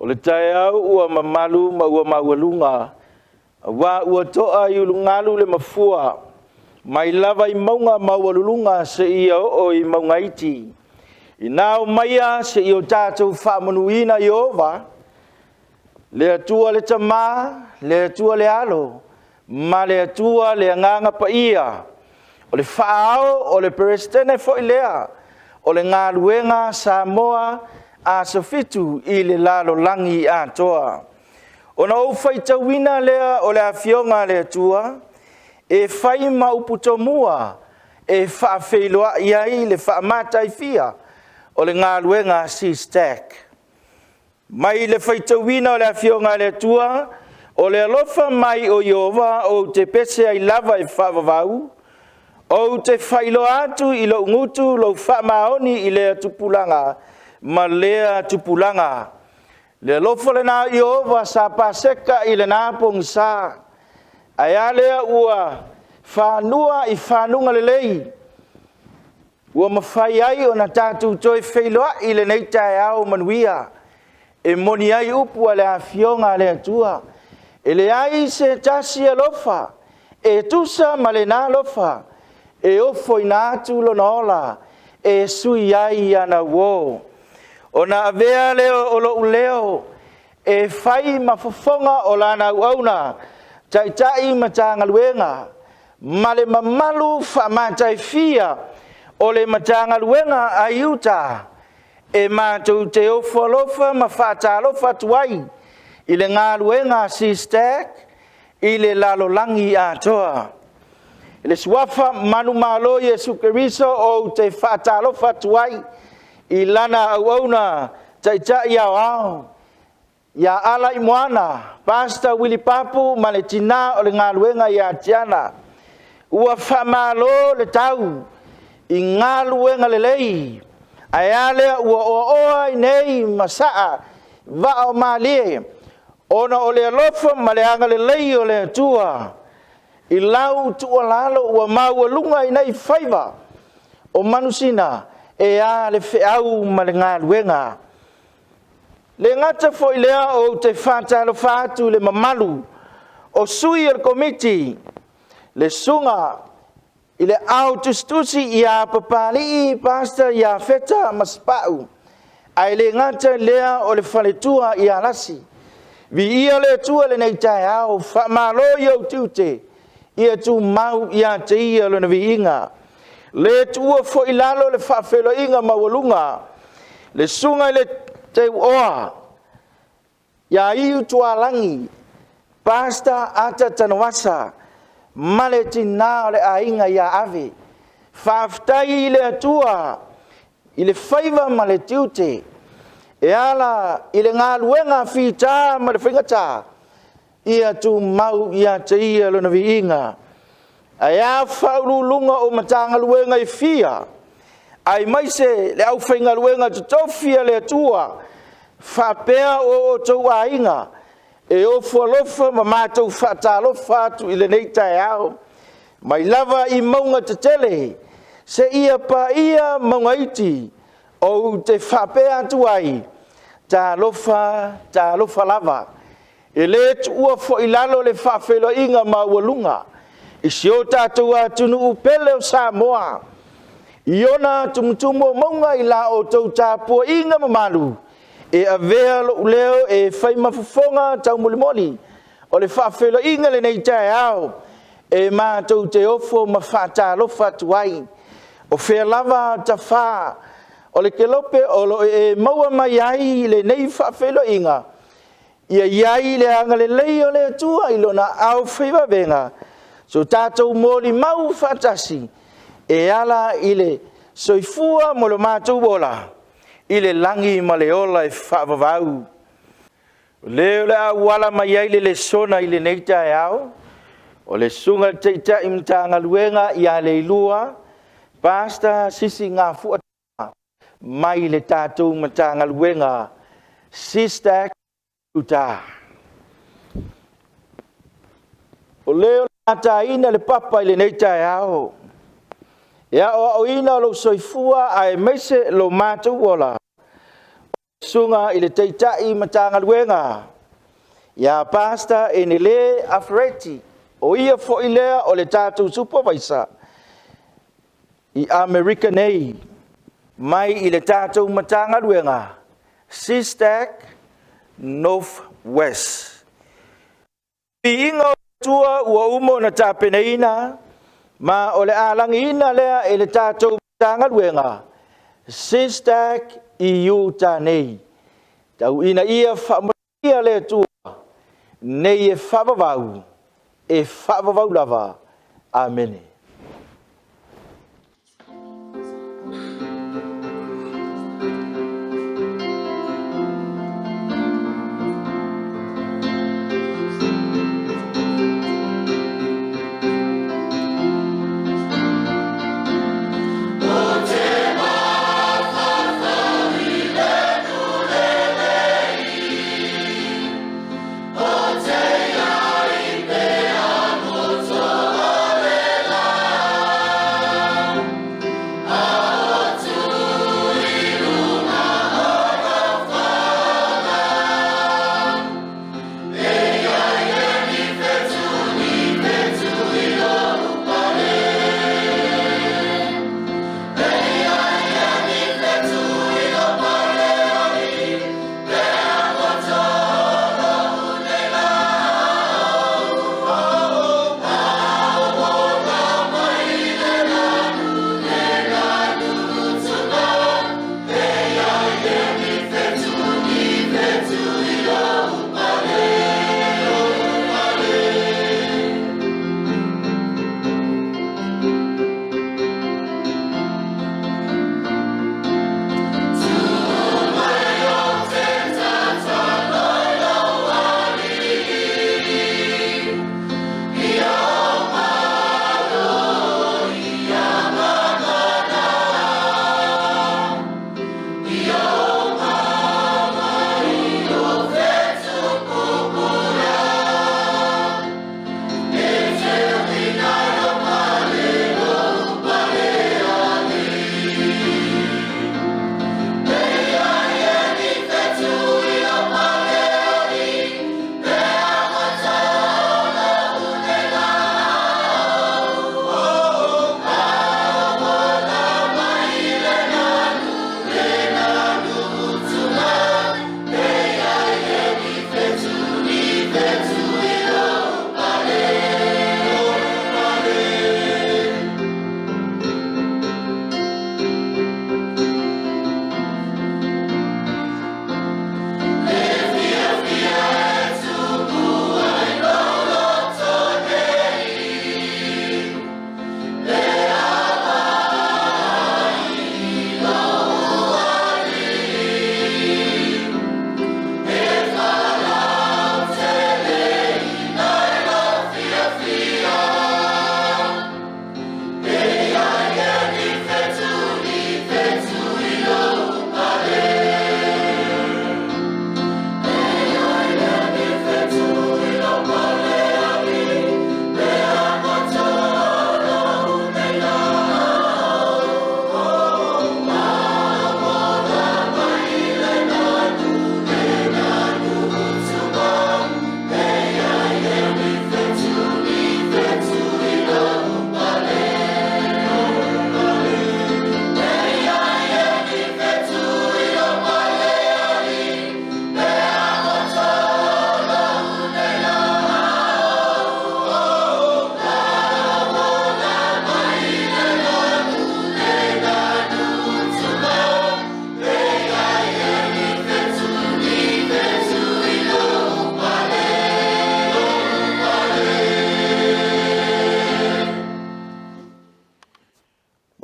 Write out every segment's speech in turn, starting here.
le tai au ua mamalu ma ua maualunga. Wa ua toa i ulungalu le mafua. Mai lava i maunga maualulunga se ia o i maungaiti. I nao maia se i o tātou whaamanuina i ova. Le atua le tama, le atua le alo. Ma le atua le anganga pa ia. O le whaao o le perestene fo i lea. O le ngā luenga Samoa a sofitu i le lalo langi a toa. O na Aufaipese lea o le afionga le atua. E whai mauputomua. E Faafeiloaiga ai le whaamatai fia. O le ngā luenga SISDAC. Mai le whaitauina o le afionga le atua. O le alofa mai o Iova o te pese ai lava e whaavavau. O te whailo atu i lo ngutu lo whaamaoni i lea tupulanga. Ma lea tupulanga. Le alofa le nā Iova sa paseka i le nāpong sa. Aia lea ua whanua i whanunga le lei. Ua mawhai ai o na tātou toi Faafeiloaiga i le nei tae au manuia. E moni ai upu a le afionga le atua. E le ai se tasi alofa. E tusa ma le nā alofa. E ofo i nātu lo nola. E sui ai ana wo. O na avea leo o lo uleo. E whai mafofonga o lana uauna. Tai matanga luenga. Ma le mamalu whamatai fia. O le matanga luenga aiuta. E mātou te ofo alofa ma whata alofa tuai. I le ngā luenga SISDAC. I le lalolangi atoa. I le suafa manu malo Yesu Keriso o te whata alofa tuai. I lana auauna tai au au. Ia ala i moana, Pastor Willy Papu ma le tina o le ngā luenga ia tiana. Ua whamalo le tau i ngā luenga le lei. Ai alea ua oa i nei masaa va o malie. Ona o le alofa ma le anga le lei o le atua. I lau tua lalo ua maua lunga i nei whaiva. O manusina e a le whiau ma le ngā luenga. Le ngata fo i lea o te whātalo whātu le mamalu. O sui al komiti. Le sunga. I le au tustusi i a papali i pasta i a feta maspau. Ai le ngata lea o le whaletua i a lasi. Vi ia le tua le nei tai au. Whamalo i au tute. Ia tu mau i a te ia le na vi inga. Le tua fo i lalo le Faafeiloaiga mawalunga. Le sunga i le te oa. Ia iu tualangi. Pasta ata tanawasa. Male tina le ainga ia ave. Whaaftai i le atua. I le whaiva ma le tiute. E ala i le ngā luenga whita ma le whaingata. Ia tu mau ia te ia le na vi inga. Ai a whaurulunga o matanga luenga i fia. Ai maise le au whainga luenga tutofia le atua. Whapea o Toeaina. E ofo alofa ma mātou whatalofa atu i le nei tae au. Mai lava i maunga te tele. Se ia pa ia maunga iti. O te whapea atu ai. Ta alofa lava. E le tua fo i lalo le Faafeiloaiga maualunga. I si o tātou atunu upele o Samoa. I ona tumutumo maunga i la o tau tāpua inga mamalu. E avea lo uleo e whai mafufonga tau molimoli. O le Faafeiloaiga le nei tae au. E mātou te ofo ma whata alofa tuai. O whea lava ta wha. O le kelope o lo e maua mai ai le nei Faafeiloaiga. Ia iai le anga le lei o le atua i lona au whiwa venga. So tātou mōli mau whatasi. E ala i le soifua mo lo mātou wola. I le langi ma le ola e whaavavau. Leo le awala mai ai le LESONA i le neita e au. O le sunga teita i mtanga luenga i a Leilua. Pasta Sisigafu'a mai le tātou mtanga luenga. SISDAC USA. O leo Lata ina le papa i le neita e au. Ia o ina lo soifua ai mese lo mātou wola. sunga i le teitai Talauega. Ia Pastor Enele Afereti o ia fo'ilea o le tātou supervisor i America nei mai i le tātou Talauega SISDAC Northwest. Inga tua ua umo na tapeneina ma o le alangina lea i le tātou Talauega SISDAC USA nei. Tau ina ia whamaria le tua nei e whavavau lava. Amen.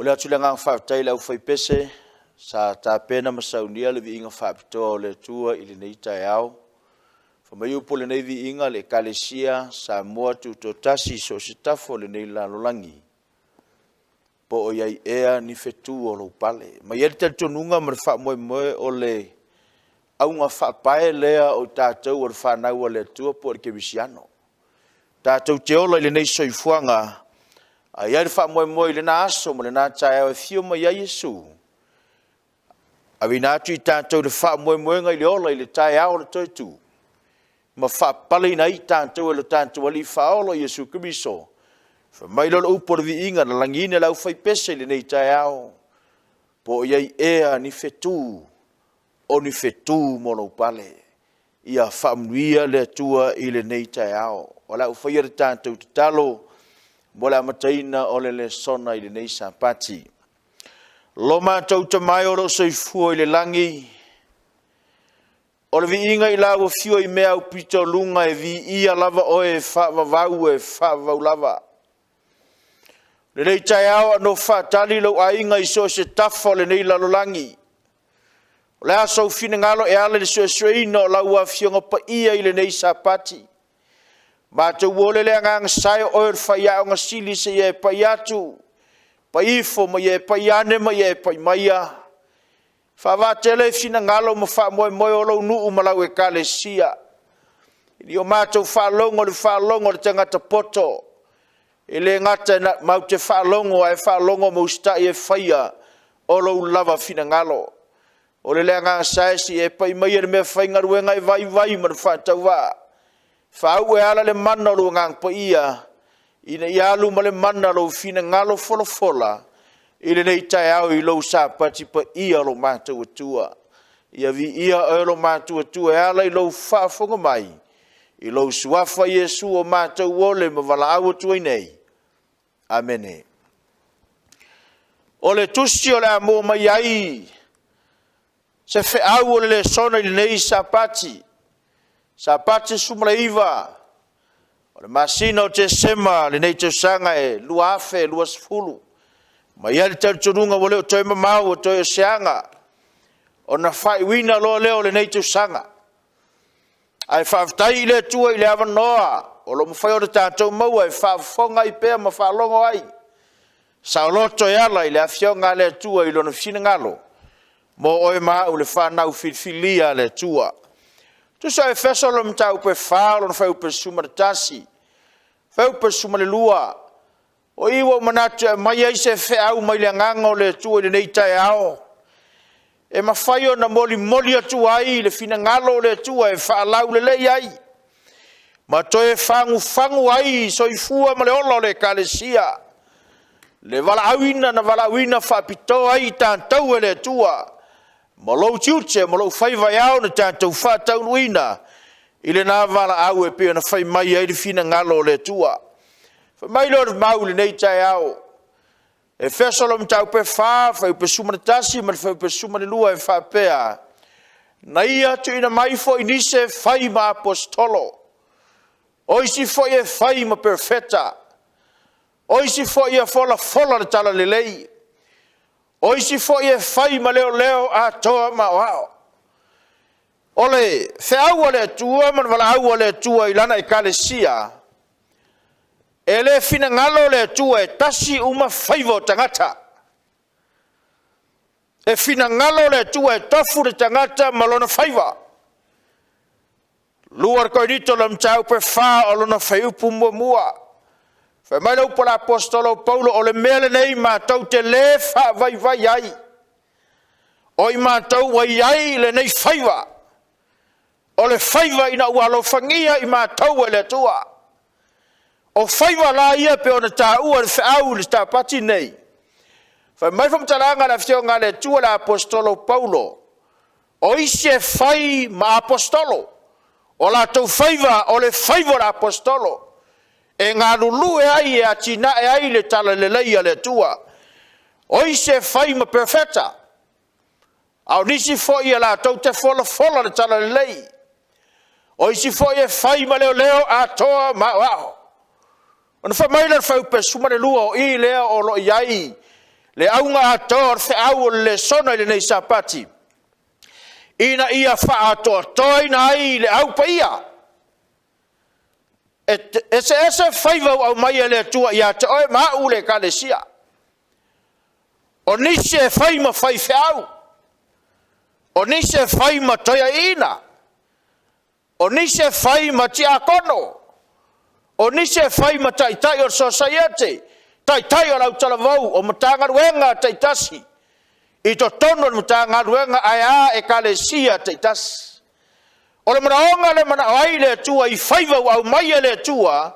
Le atulanga whaatai le Aufaipese sa tāpena Mashaun le viinga Faapitoa o le tua i le nei tai au. Whamai upo le nei viinga le Ekalesia sa mua tutotasi so sitafo le nei lalolangi. Po o Iai Ea Ni Fetu o lo pale. Ma ieri te tonunga ma wha moe o le aunga whaapae lea o tātou o le whanau o le tua po le kemisiano. Tātou te ola i le nei soifuanga a iai wha moe le nā aso mo le nā tae au e fio ma iai Yesu. Awina atu I tātou le whaamoemoenga I le ola I le tae ao le toitu. Ma whaapali na I tātou e le tātou ali whaolo Iesu Kiriso. Whamailo le upo le viinga na langine la Aufaipese le nei tae ao. Po Iai Ea Ni Fetu. O ni fetu mo lo pale. Ia whaamnuia le atua I le nei tae ao. O la ufaya le tātou te talo. Mo la Mathena o le LESONA I le nei sapati. Lo mātou ta mai o lo soifua I le langi. O le viinga I lawa fio I mea upito lunga e vi ia lava oe whaavavau e whaavavau lava. Le nei tae ao ano whaatali lau ainga I so se tafa le nei lalolangi. O le aso fina ngalo e ale le suesueina o lau a fionga pa ia I le nei sapati. Mātou wole le angang sae oe whaia o ngasili se ie pa iatu. Pa ifo ma ye pa yane ma ye pa maia. Whavatele fina ngalo ma wha moe moe o lau nuu ma lau Ekalesia. Ili o mātou whalongo le tangata poto. Ele ngata na mau te whalongo ai whalongo ma ustai e whaia o lau lava fina ngalo. O le leanga sae si e pa maia le mea whaingaruenga e vai ma le whatau wā. Whau e ala le mana o ngang pa ia. Ina ialu ma le mana lo fina ngalo fola. Ile nei tae au I lo sapati pa ia lo mātou atua. Ia vi ia o lo mātou atua e ala I lo whaafonga mai. I lo suafa Iesu o mātou ole ma wala au atua nei. Amene. O le tusi o le amo mai ai. Se fe au o le LESONA I nei sapati. Sapati sumleiva. O le masina o te sema le nei te sanga e lua afe, lua sefulu. Ma ia le tau turunga wale o toi mamau o toi o seanga. O na whai wina loa leo le nei te sanga. Ai whaafitai le tua I le awa noa. O lo mwhai o le tātou maua e whaafonga I pēr ma whaalongo ai. Sa loto e ala I le awhionga le tua I lona fina ngalo. Mo oe maa u le whanau filfilia le tua. Tu sa e fesolo mta upe whaalo na whai upe suma le tasi. Whai upe suma le lua. O iwa manatu e mai ai se wheau mai le ngango le tua le nei tae ao. E mawhaio na moli atu ai le fina ngalo le tua e whaalau le lei ai. Ma toe fangu ai soifua ma le ola le Ekalesia. Le wala awina na wala awina Faapitoa ai tāntau e le tua. Ma lou tiute, ma lou whaiwai au na tātou whātau nuina. Ile nā wala au e pia na whai mai ai le fina ngalo le tua. Whai mai lor mau le nei tae au. E whesolo mtau pe whai upe sumane tasi, ma whai upe sumane lua e whapea. Na ia tu ina mai fo inise whai ma apostolo. Oisi fo e whai ma perfeta. Oisi fo ia fola le tala le lei. Oisi fo e whai ma leo a toa ma wao. Ole, wheau ale tua, man wala au ale tua I lana Ekalesia. Ele fina ngalo le tua e tasi uma whaivo tangata. E fina ngalo le tua e tofu le tangata malona whaiva. Luar koe nito lam tau pe wha o lona whaiupu mua. Whai mai lau pala apostolo Paulo o le mele nei mātou te le wha vai ai. O I mātou wai ai le nei whaiva. O le whaiva ina ualo whangia I mātou e le tua. O whaiva la ia pe o na tā ua le whaau le tā pati nei. Whai mai whamtalanga na whionga le tua la apostolo Paulo. O isi e whai ma apostolo. O la tau whaiva o le whaiva la apostolo. E ngā lulu e ai e atina e ai le tala le leia le tua. O isi e whai ma perfeta. Au nisi fo ia la tau te fola le tala le lei. O isi fo ia whai ma leo a toa ma wao. O na whamaila whau pe sumare lua o I lea o lo iai. Le aunga a toa fe au o le LESONA I le nei sapati. Ina ia wha a toeaina ai le au pa ia. E se whaivau au mai le tua ia te oe mau le Ekalesia. O nisi e whai ma whai whiau. O nisi e whai ma Toeaina. O nisi e whai ma tiakono. O nisi e whai ma taitai o society. Taitai o lau talavau o matangaruenga taitasi. I to tono ni ta ngaruenga aya ekalesia te tas. Ole manaonga le manawai le tua I faiva au mai le tua.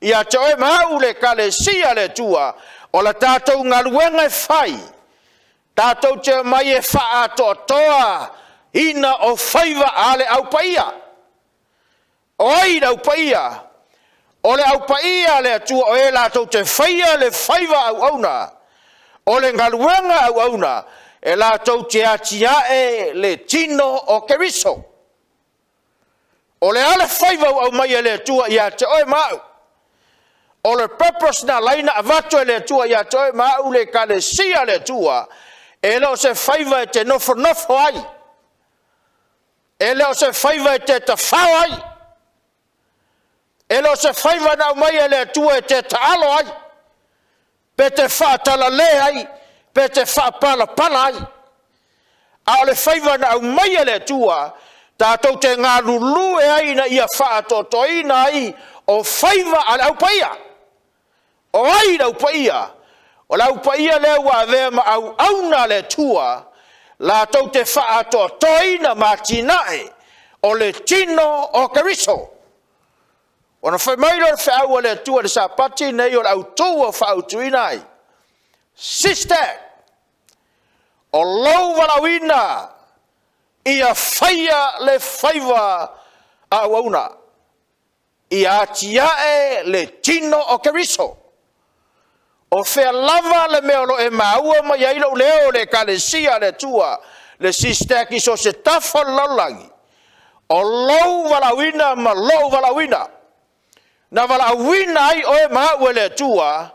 Ia te oe mau le ekalesia le tua. Ola tātou ngaruenga fai. Tātou te mai e faa toa ina o faiva ale au paia. O aina au paia. O le au paia le atua o e lātou te faia le faiva au auna. O le ngaruenga au auna. E lātou te atiae le tino o keriso. O le ale faiva au mai le atua ia te oe mau. O le purpose na laina avato le atua ia te oe mau le ekalesia le atua. E leo se faiva e te nofo ai. E leo se faiva e te tawhau ai. E leo se faiva na mai le atua e te taalo ai. Pe te whaatala le ai. Pe te whaapala pala ai. A o le faiva na mai le atua. Tātou te ngā lulu e ai na ia whaatotoina ai. O faiva ale au paia. O ai au paia. O lau paia leo wa vea ma au auna le tua. La tau te whaato toina matinae. O le tino o keriso. O na whaimailo le whaua le tua le sa pati nei o lau tua whaautuinai. SISDAC. O lau walawina. Ia whaia le whaiva au auna. Ia atiae le tino o keriso. O fea lava le meolo e maua ma iailo leo le ekalesia le tua le SISDAC iso se tafa laulangi. O lou walawina ma lou walawina. Na walawina ai o e maua le tua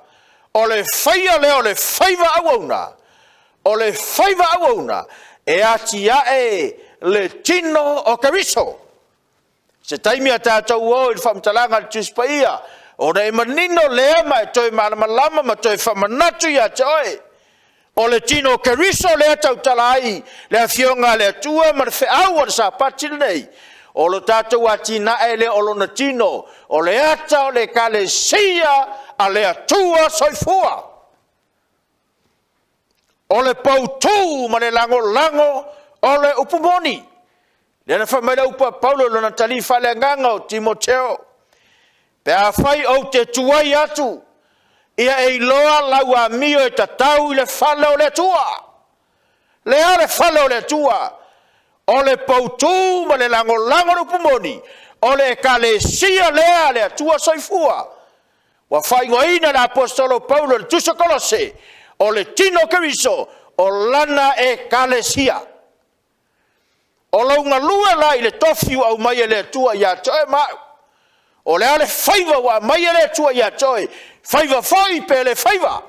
o le whaia leo le whaiva auauna. O le whaiva auauna e atiae le tino o keriso. Se taimi a tātou o i whamtalanga le tuspaia. O nei manino lea mai toi malamalama ma toi whamanatu ia te oe. O le tino keriso lea tau talai. Lea fionga lea tua ma le whiaua le sa patile nei. O lo tātou atina e le o lona tino. O le ata o le ekalesia a lea tua soifua. O le pautu ma le lango o le upumoni. Lea na whamaila upa Paulo lona tali whale nganga o Timoteo. Pe a whai au te tuai atu. Ia e loa lau a mio e tatau I le whale o le tua. Lea le whale o le tua. O le pautu ma le lango rupumoni. O le ekalesia lea le tua soifua. Wa whai ngoina na apostolo Paulo le tuso kolose. O le tino keriso. O lana ekalesia. O launga lua lai le tofiu au mai le tua ia toe mau. O le ale whaiva wa mai le tua ia toe. Whaiva whai pe le whaiva.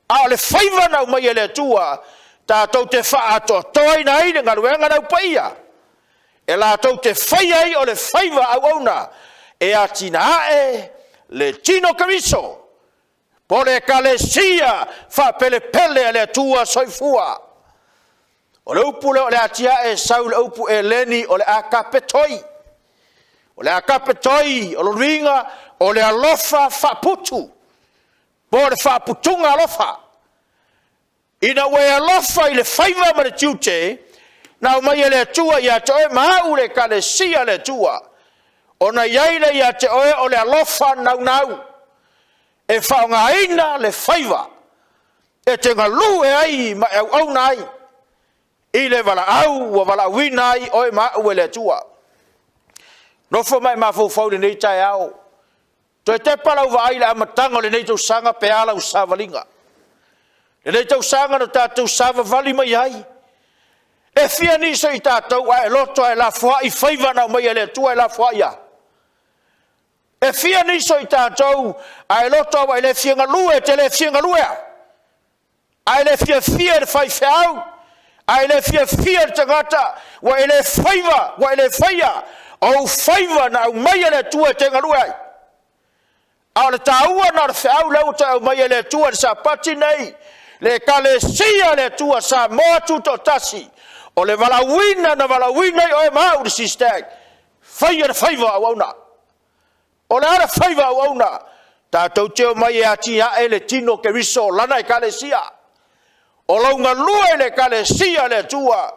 A le whaiva nau mai le tua. Tātou te whaato toeina ai le ngaruenga nau paia. E la tau te whai ai o le whaiva au auna. E a tina ae le tino keriso. Po le ekalesia wha pele pele le tua soifua. O le upu le o le atia e sau le upu e leni o le akapetoi. O le akapetoi o le ringa o le alofa whaputu. Po le whaputunga alofa. Ina we alofa I le whaiva ma le tiute. Na mai e le tua ia te oe mau le ekalesia le tua. O na iaile ia te oe o le alofa nau. E whaongaina le whaiva. E te ngalu e ai ma e au nai. I le wala au wa wala winai oe mau e le tua. Nofo mai mafou le nei tai au. Toi te palau wa ai le amatanga le nei tau sanga pe ala u savalinga. Le nei tau sanga no tātou sava vali mai ai. E fia niso I tātou a e loto e la fua I whaiva na mai e le tua e la fua ia. E fia niso I tātou a e loto a le fianga lue te le fianga luea. A le fia le whai whiau. A le fia le tangata. Wa ele whaiva, wa ele whaia. O whaiva na au mai le tua te ngaruai. A le tāua na le whiau lau ta au mai le tua le sa pati nei. Le ekalesia le tua sa moa tuto tasi. O le walawina na walawina I oe mau le SISDAC. Whaia le whaiva au auna. O le ara whaiva au auna. Tātou teo mai e ati a e le tino keriso lana ekalesia. O lau ngalua le Ekalesia le tua.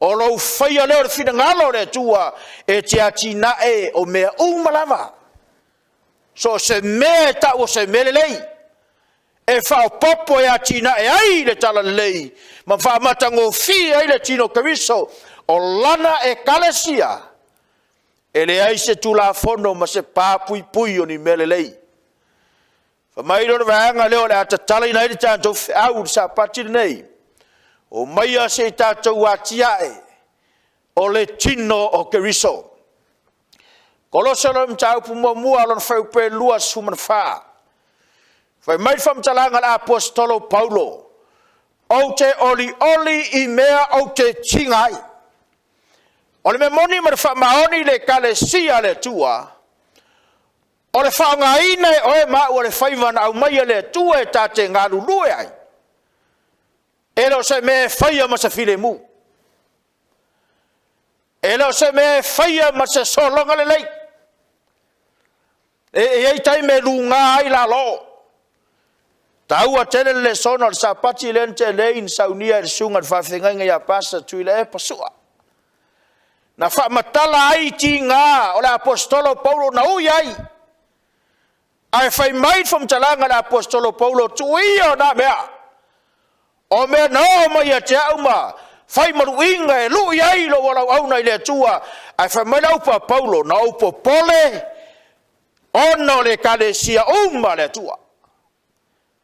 O lau whaia leo le whina ngalo le tua. E te atina e o mea umalama. So se mea ta o se mele lei. E whao popo e atina e ai le tala lei. Ma wha matango fi ai le tino kariso. O lana Ekalesia. E le ai se tula fono ma se pāpui pui o ni mele lei. Fa mai lo vaanga leo le atatala ina i tātou au sa pati nei. O mai a se tātou atiae. O le tino o keriso. Kolosalo mtau pumua mua lon whaupe lua suman wha. Fai mai wham talanga la apostolo Paulo. O te oli i mea o te tingai. O le me moni ma wha maoni le Ekalesia le tua. O le whaanga ina o e maa o le whaiwana au mai le tua e tate ngā lulue ai. E lo se me whaia ma se file mu. E lo se me whaia ma se solonga le lei. E ei tai me lunga ai la lo. Tau a tele le sona le sapati lente lein saunia le sunga le whawhenga ia pasa tui le e pasua. Na whamatala ai ti ngā o le apostolo Paulo na ui ai. Ai whai mai wham talanga le apostolo Paulo tuia na mea. O mea nao mai a te auma. Whai maruinga e lui ai lo walau au nei le tua. Ai whai mai laupa Paulo na upo pole. Ono le Ekalesia uma le tua.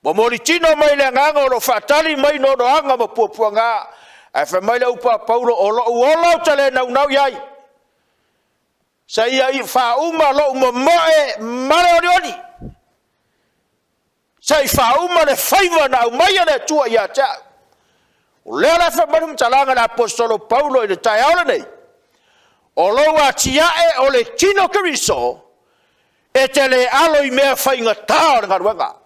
Wa mori tino mai le nganga o lo whatali mai no anga ma puapua ngā. Ai whai mai laupa Paulo o lo uolau tale nau iai. Sa ia i wha uma lo umamoe mare ori. Sa i wha uma le whaiva na umaya le tua ia tau. O lea la wha marum talanga na apostolo Paulo i le tai aole nei. O lo a tiae o le tino keriso. E te le alo i mea whainga tā o ngā ruanga.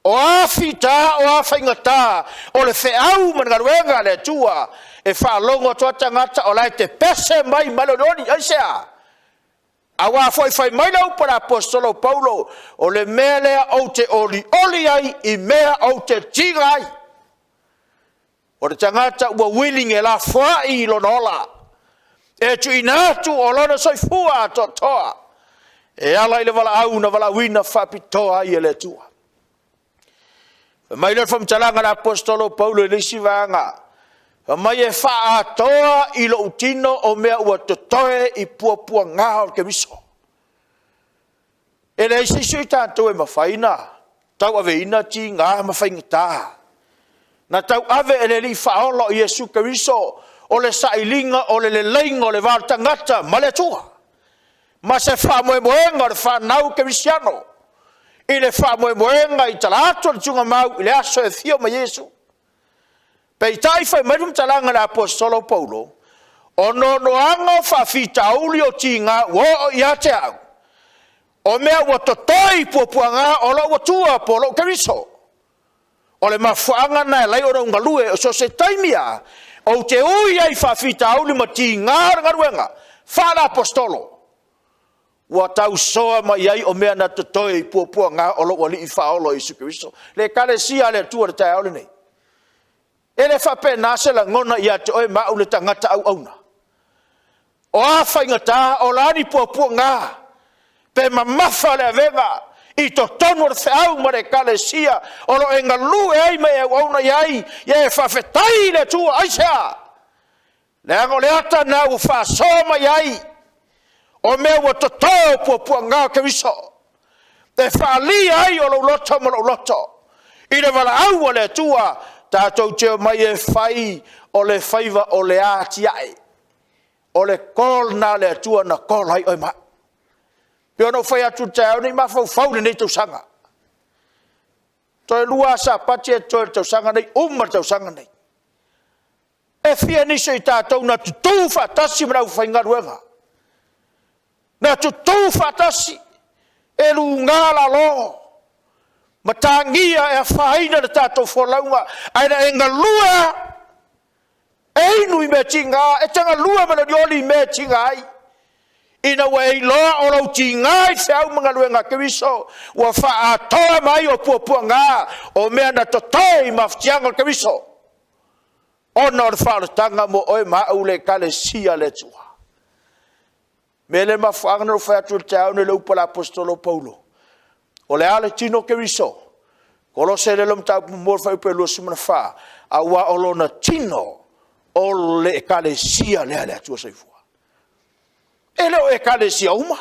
O awhita o a whainga tā o le wheau man ngā ruanga le tua. E whaalongo toa tangata o lai te pese mai malononi. Aisea. Awa whai mai lau para apostolo Paulo. O le mea lea o te oli ai i mea o te tinga ai. O le tangata ua willing e la whai lo nola. E tu inatu o lona soifua to toa. E ala i le wala au na wala wina Faapitoa i le tua. Mai le wham talanga na apostolo Paulo i lisi vanga. Mai e wha atoa i lo utino o mea ua totoe i puapua ngā o ke miso. E le isi sui tātou e mawhaina. Tau ave ina ti ngā mawhainga tā. Na tau ave e le li whaolo i Jesu Keriso o le sailinga o le leinga o le wātangata ma le tua. Ma se wha moenga o le whanau Kerisiano. I le wha moenga i talato le tunga mau i le aso e thio ma Jesu. Pei tai whai marum talanga na apostolo Paulo. O no noanga whawhitauli o tinga wo o ia te au. O mea ua totoi puapuanga o lo ua tua po lo Keriso. O le mawhaanga na e lai o raunga lue o so se taimia. O te ui ai whawhitauli ma tinga ngaruenga. Whana apostolo. Ua tau soa mai ai o mea na totoi puapuanga o lo wali i whaolo i Jesu Keriso. Le Ekalesia le tua le tai aole nei. E le whape nase la ngona i ate oe mau le tangata au auna. O a whaingata o lani puapua ngā. Pe mamafa le avenga. I to tonu le whiau ma le Ekalesia. O lo enga lu e ai me au auna iai. Ie e whawhetai le tua aisea. Le ango le ata na u whasoma iai. O mea ua totoo puapua ngā Keriso. Te whaali ai o lo loto ma lo loto. I le wala au le tua. Tātou teo mai e whai o le whaiva o le ātiae. O le kol nā le atua na kol hai oi ma. Pio no whai atu tau ni ma whau whau nei tau sanga. Toi lua sa pati e toi tau sanga nei, tau sanga nei. E fia niso i tātou na tutou whatasi mrau whainga ruenga. Na tutou whatasi e lu ngāla lo. Matangia e whaina na tātou wholaunga. Aina e ngā lua. E inu i me tinga. E tanga lua mana dioli me tinga ai. ina wei loa o lau tingai se au mga luenga keriso wa faatoa mai o puapuanga o mea na totoi maftianga keriso ona o le whaalatanga mo oe maau le Ekalesia le tua me le mafuanga no whaatu te au ne laupa la apostolo Paulo o le ale tino keriso kolo se le lom tau mor Faafeiloaiga sumana wha a ua o lona tino o le Ekalesia le ale atua saifua ele o Ekalesia uma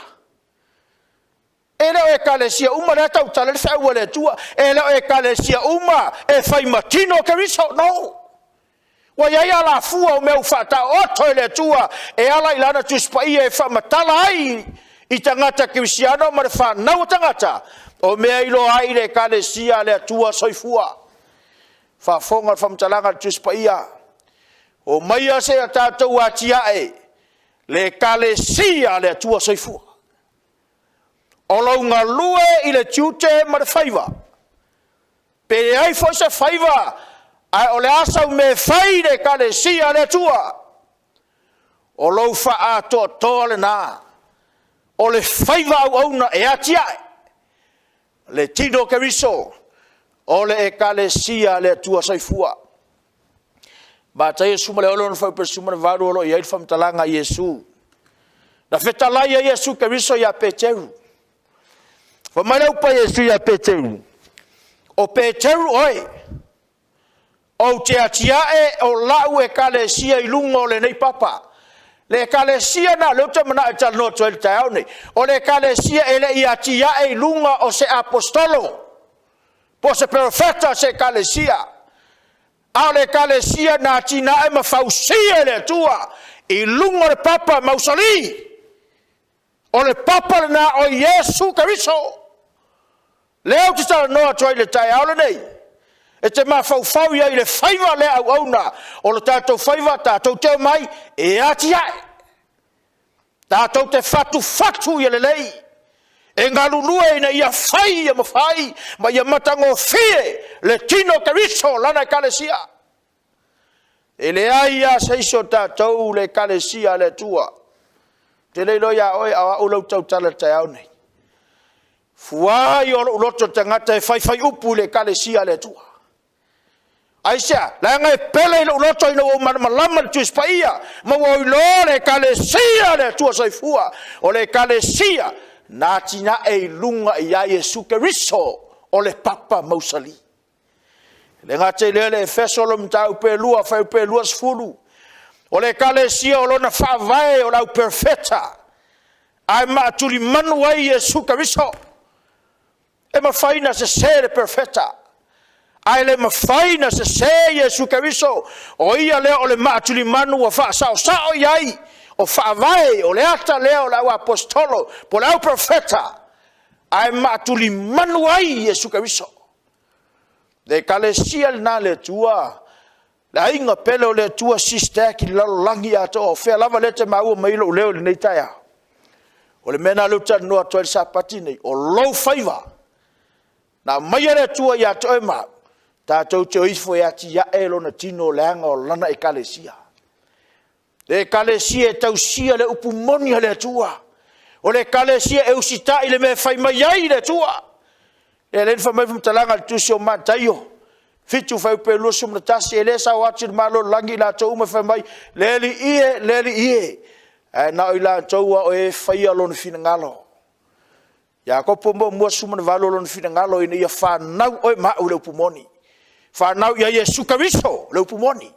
ele o Ekalesia uma le tau tala le whaua le tua ele o Ekalesia uma e whai matino keriso no wa iai ala fua o meu whata oto le tua e ala ilana tuspaia e whamatala ai i tangata kerisiano ma le whanau tangata o mea ilo ai le Ekalesia le tua soifua whafonga le whamtalanga tuspaia o maia se a tātou atiae le Ekalesia le tua soifua o launga lue i le tiute ma le whaiva pe ai foi se whaiva ai o le asau me whai le Ekalesia le tua o lau wha ato toa le nā o le whaiva au auna e atiae le tino keriso o le Ekalesia le tua soifua ba tai suma le olo no fa per suma varu olo ia fam talanga Yesu na fetala ia Yesu keriso ia Peteru fa mai upa Yesu ia Peteru o Peteru oi o te atiae o lau Ekalesia i lungo le nei papa le Ekalesia na le tamana e tal no to el tau nei o le Ekalesia ele i atiae i lunga o se apostolo po se profeta se Ekalesia a le Ekalesia na tina e mafausia le tua i lungo le papa mausali o le papa na o Yesu keriso leo te tala noa toi le tai aole nei e te mafaufau ia i le whaiva le au auna o le tātou whaiva tātou teo mai e ati ai tātou te fatu ia le lei e ngalunue ina ia whai ia mawhai ma ia matango fie le tino keriso lana Ekalesia e le aia seiso tātou le Ekalesia le tua te leilo ia oi awa ulau tau tala te au nei fuai o loto tangata e whai upu le Ekalesia le tua aisia la ngai pele lo loto ina o malama tu spaia ma o lo le Ekalesia le tua saifua o le Ekalesia na tina e lunga ia Yesu keriso o le papa mausali le ngate le Efeso lo mtau pelua fa pelua sfulu o le Ekalesia o lona whaavae o lau perfeta ai maatuli manu ai Yesu keriso e mawhaina se sere perfeta ai le mawhaina se se Yesu keriso o ia leo o le maatuli manu wa whaasao sao iai o whaavae o le ata leo lau apostolo po lau profeta ai maatuli manu ai Yesu keriso le Ekalesia na le tua la inga pele o le tua SISDAC ki lalo langi ato o fea lava lete maua mailo leo le nei taia o le mena luta noa toa le sapati nei o low favor na maia le tua ia to ema tātou te oifo e ati ia elo na tino leanga o lana Ekalesia le Ekalesia e tausia le upumoni le tua o le Ekalesia e usita i le me fai mai ai le tua e le fa mai talanga le tusio mataio fitu fai pelo sum na tasi ele sa wati malo langi la to uma fa mai leli ie e na ila to o e fai alon finangalo ya ko pombo mo sum na valo lon finangalo ina ia fa nau o ma o le pumoni fa nau ia Yesu keriso le pumoni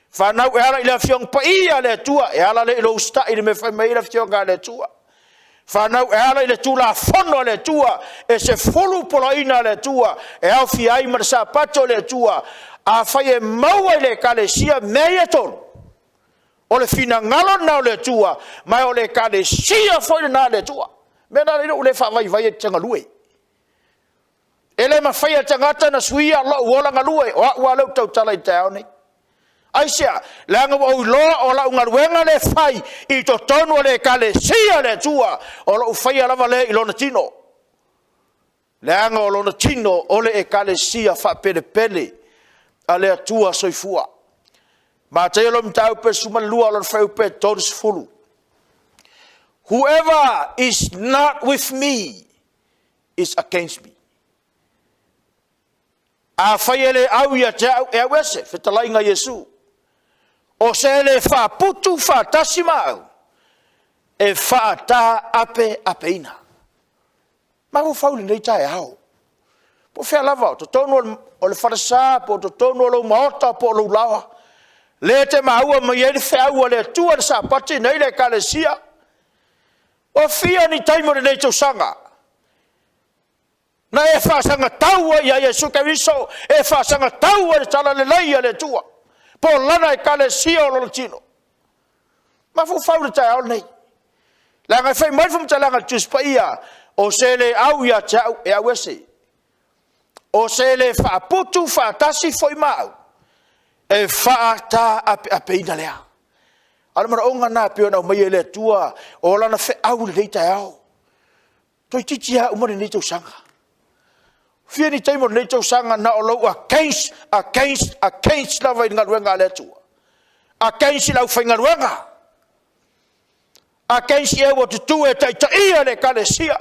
fa nau e ala ila fiong pa ia le tua e ala le lo sta i me fa mai la fiong le tua Whanau e ala i le tula fono le tua, e se Sefulua'i le tua, e au fiai ma sa pato le tua, a whai e maua i le Ekalesia mea tonu. O le fina ngalo na le tua, mai o le Ekalesia foi na le tua. Mena le o le whawai vai e tanga lue. E le ma whai e tangata na suia lo uola ngalue, o a ua lau tau tala i tau nei. Aisia, langa o loa o la ungaruenga le fai i to tonu le Ekalesia le tua o la ufai alava le ilona tino. Langa o lona tino o le Ekalesia fa pele pele a le atua soifua. Ma te ilo mtau pe sumalua o la fai upe tonu sifulu. Whoever is not with me is against me. Faafeiloaiga ia te Ea wese, Talauega Iesu. O se le faaputu faatasi mau, e faata apeina. Mau fauli nei tae au. Po fea lava, to tonu o le farasa, po to tonu o lo maota, po lo lawa. Le te maua mai ele fea ua le tua le sapati nei le Ekalesia. O fia ni taimo le nei tausanga. Na e whaasanga taua ia Iesu Keriso, e whaasanga taua le tala le leia le tua. Po lana Ekalesia o lo tino. Ma fu faule tai au nei. La ngai fai mai fu mtalanga tuspa ia, o se le au ia te au Ea wese. O se le faaputu faatasi foi mau. E faata apeina lea. Ala mara onga na pio na mai le tua, o lana fe au le tai au. Toi titi ha umane nei tau sanga. Fia ni taimo nei tau sanga na o lau against la vai ngaruenga le tua. Against la ufai ngaruenga. Against e o tutu e tai ia le Ekalesia.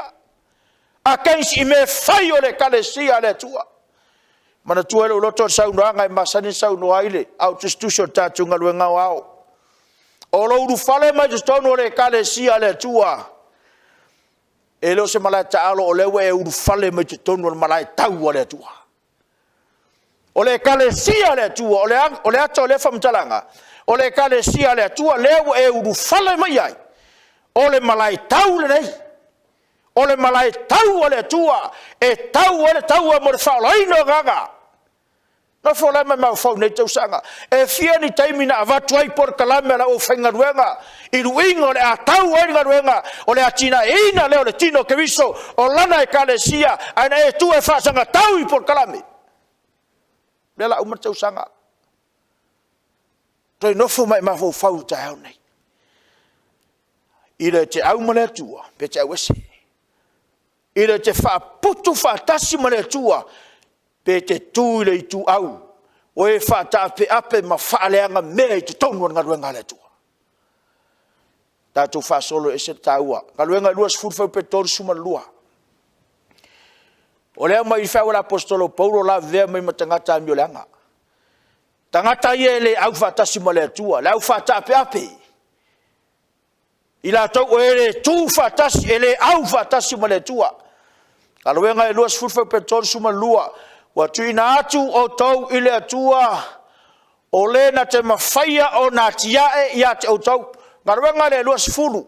Against i me fai o le Ekalesia le tua. Mana tua le uloto saunoanga e masani saunoai le au tustuso tatu ngaruenga au. O lo urufale mai tustono o le Ekalesia le tua. E leo se malai taalo o lewe e urufale mai tustono o le malai tau le tua. O le Ekalesia le tua, o le ato o le famtalanga. O le Ekalesia le tua lewe e urufale mai ai. O le malai tau le nei. O le malai tau o le tua. E tau o le tau e mo le Faafeiloaiga gaga. Na fola mai mau fau nei tausanga. E fia ni taimina avatu ai por kalame la o whaingaruenga. I ruinga o le a tau ai ngaruenga. O le a tina eina leo le tino Keriso. O lana Ekalesia. Aina e tu e whaasanga tau I por kalame. Lela umar tausanga. Toi nofo mai mau fau ta au nei. I le te au male tua. Pe te au ese. I le te whaaputu whaatasi male tua. Pe te tū le I tū au. O e whaata ape ma whaaleanga mea I te tonu o ngaruenga le tua. Tātou whaasolo e se tāua. Ngaruenga lua sefulua'i pe toru suma lua. O lea mai I whaua la apostolo Paulo la vea mai ma tangata amio leanga. Tangata ia le au whaatasi ma le tua. Le au whaata ape. I la tau o e le tū whaatasi e le au whaatasi ma le tua. Ngaruenga lua sefulua'i pe toru suma lua. Wa tuina atu o tau I le atua o le na te mawhaia o na tiae ia te o tau. Ngaruenga le lua sefulu.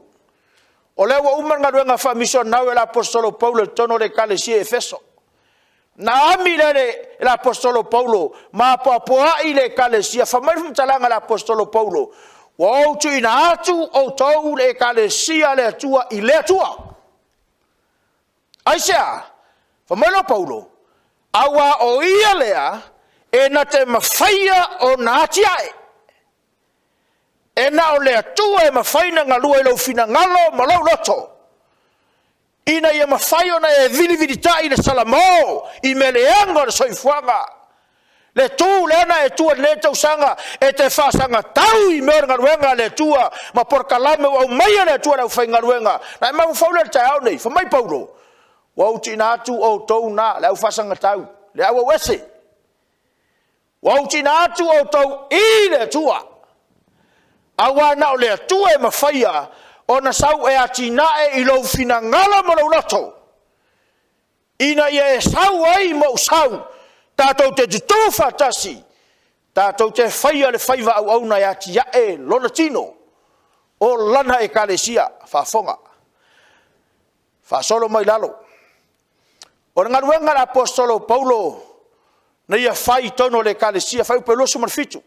O le wa umar ngaruenga whamison nau e la apostolo Paulo tono le Ekalesia Efeso. Na ami le la apostolo Paulo ma poa I le Ekalesia. Whamaifu mtalanga la apostolo Paulo. Wa o tuina atu o tau le Ekalesia le atua I le atua. Aisea. Whamailo Paulo. Awa o ia lea, e na te mawhaia o na atiae. E na o lea tua e mawhaina ngalua I lau fina ngalo ma lau loto. Ina ia mawhaio na e vili tai le salamo, I me leanga le soifuanga. Le tu lena e tua le tausanga, e te whaasanga tau I mea ngaruenga le tua, ma porkalame au maia le tua lau whai ngaruenga. Na e mau whaule le tai au nei, whamai Paulo. Wau tina atu o tau na, le au whasanga tau, le au wese. Wau tina atu o tau I le tua. Awa na o le tua e mawhaia, o na sau e atinae I lau fina ngala mo lau loto. Ina ia e sau ai mo sau, tātou te tutu whatasi, tātou te whaia le whaiva au na e atiae lona tino, o lana Ekalesia, whafonga. Whasolo mai lalo. O ngaruenga la apostolo Paulo na ia whai tono le Ekalesia, whai pelosu marfitu.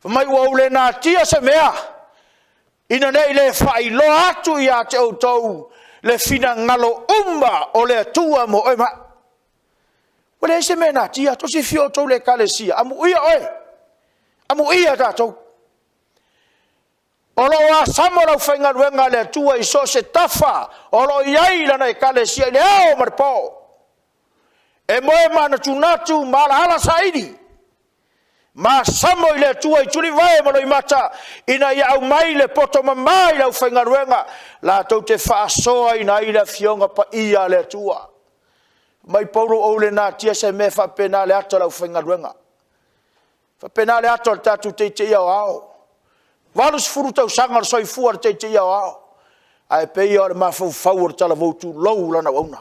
Mai ua ule nā tia se mea, ina nei le whai lo atu ia te au tau, le fina ngalo umba o le tua mo oima. Wale se mea nā tia, tosi fio tau le Ekalesia, amu ia oe, amu ia tātou. Olo a samora whainga ruenga le tua I so se tafa, olo iai lana Ekalesia, le ao marpo. E moe mana tunatu mala hala saidi. Ma samo ile tua I tuli vai mo I mata ina ia au mai le poto mamai lau whaingaruenga la tau te whaasoa ina ila fionga pa ia le tua. Mai Paulo o le nā tia se me whapena le ato lau whaingaruenga. Whapena le ato le tatu te te iau ao. Walus furu tau sanga le soifua le te te iau ao. Ai pe ia le mawhau whau le tala vautu lou lana wauna.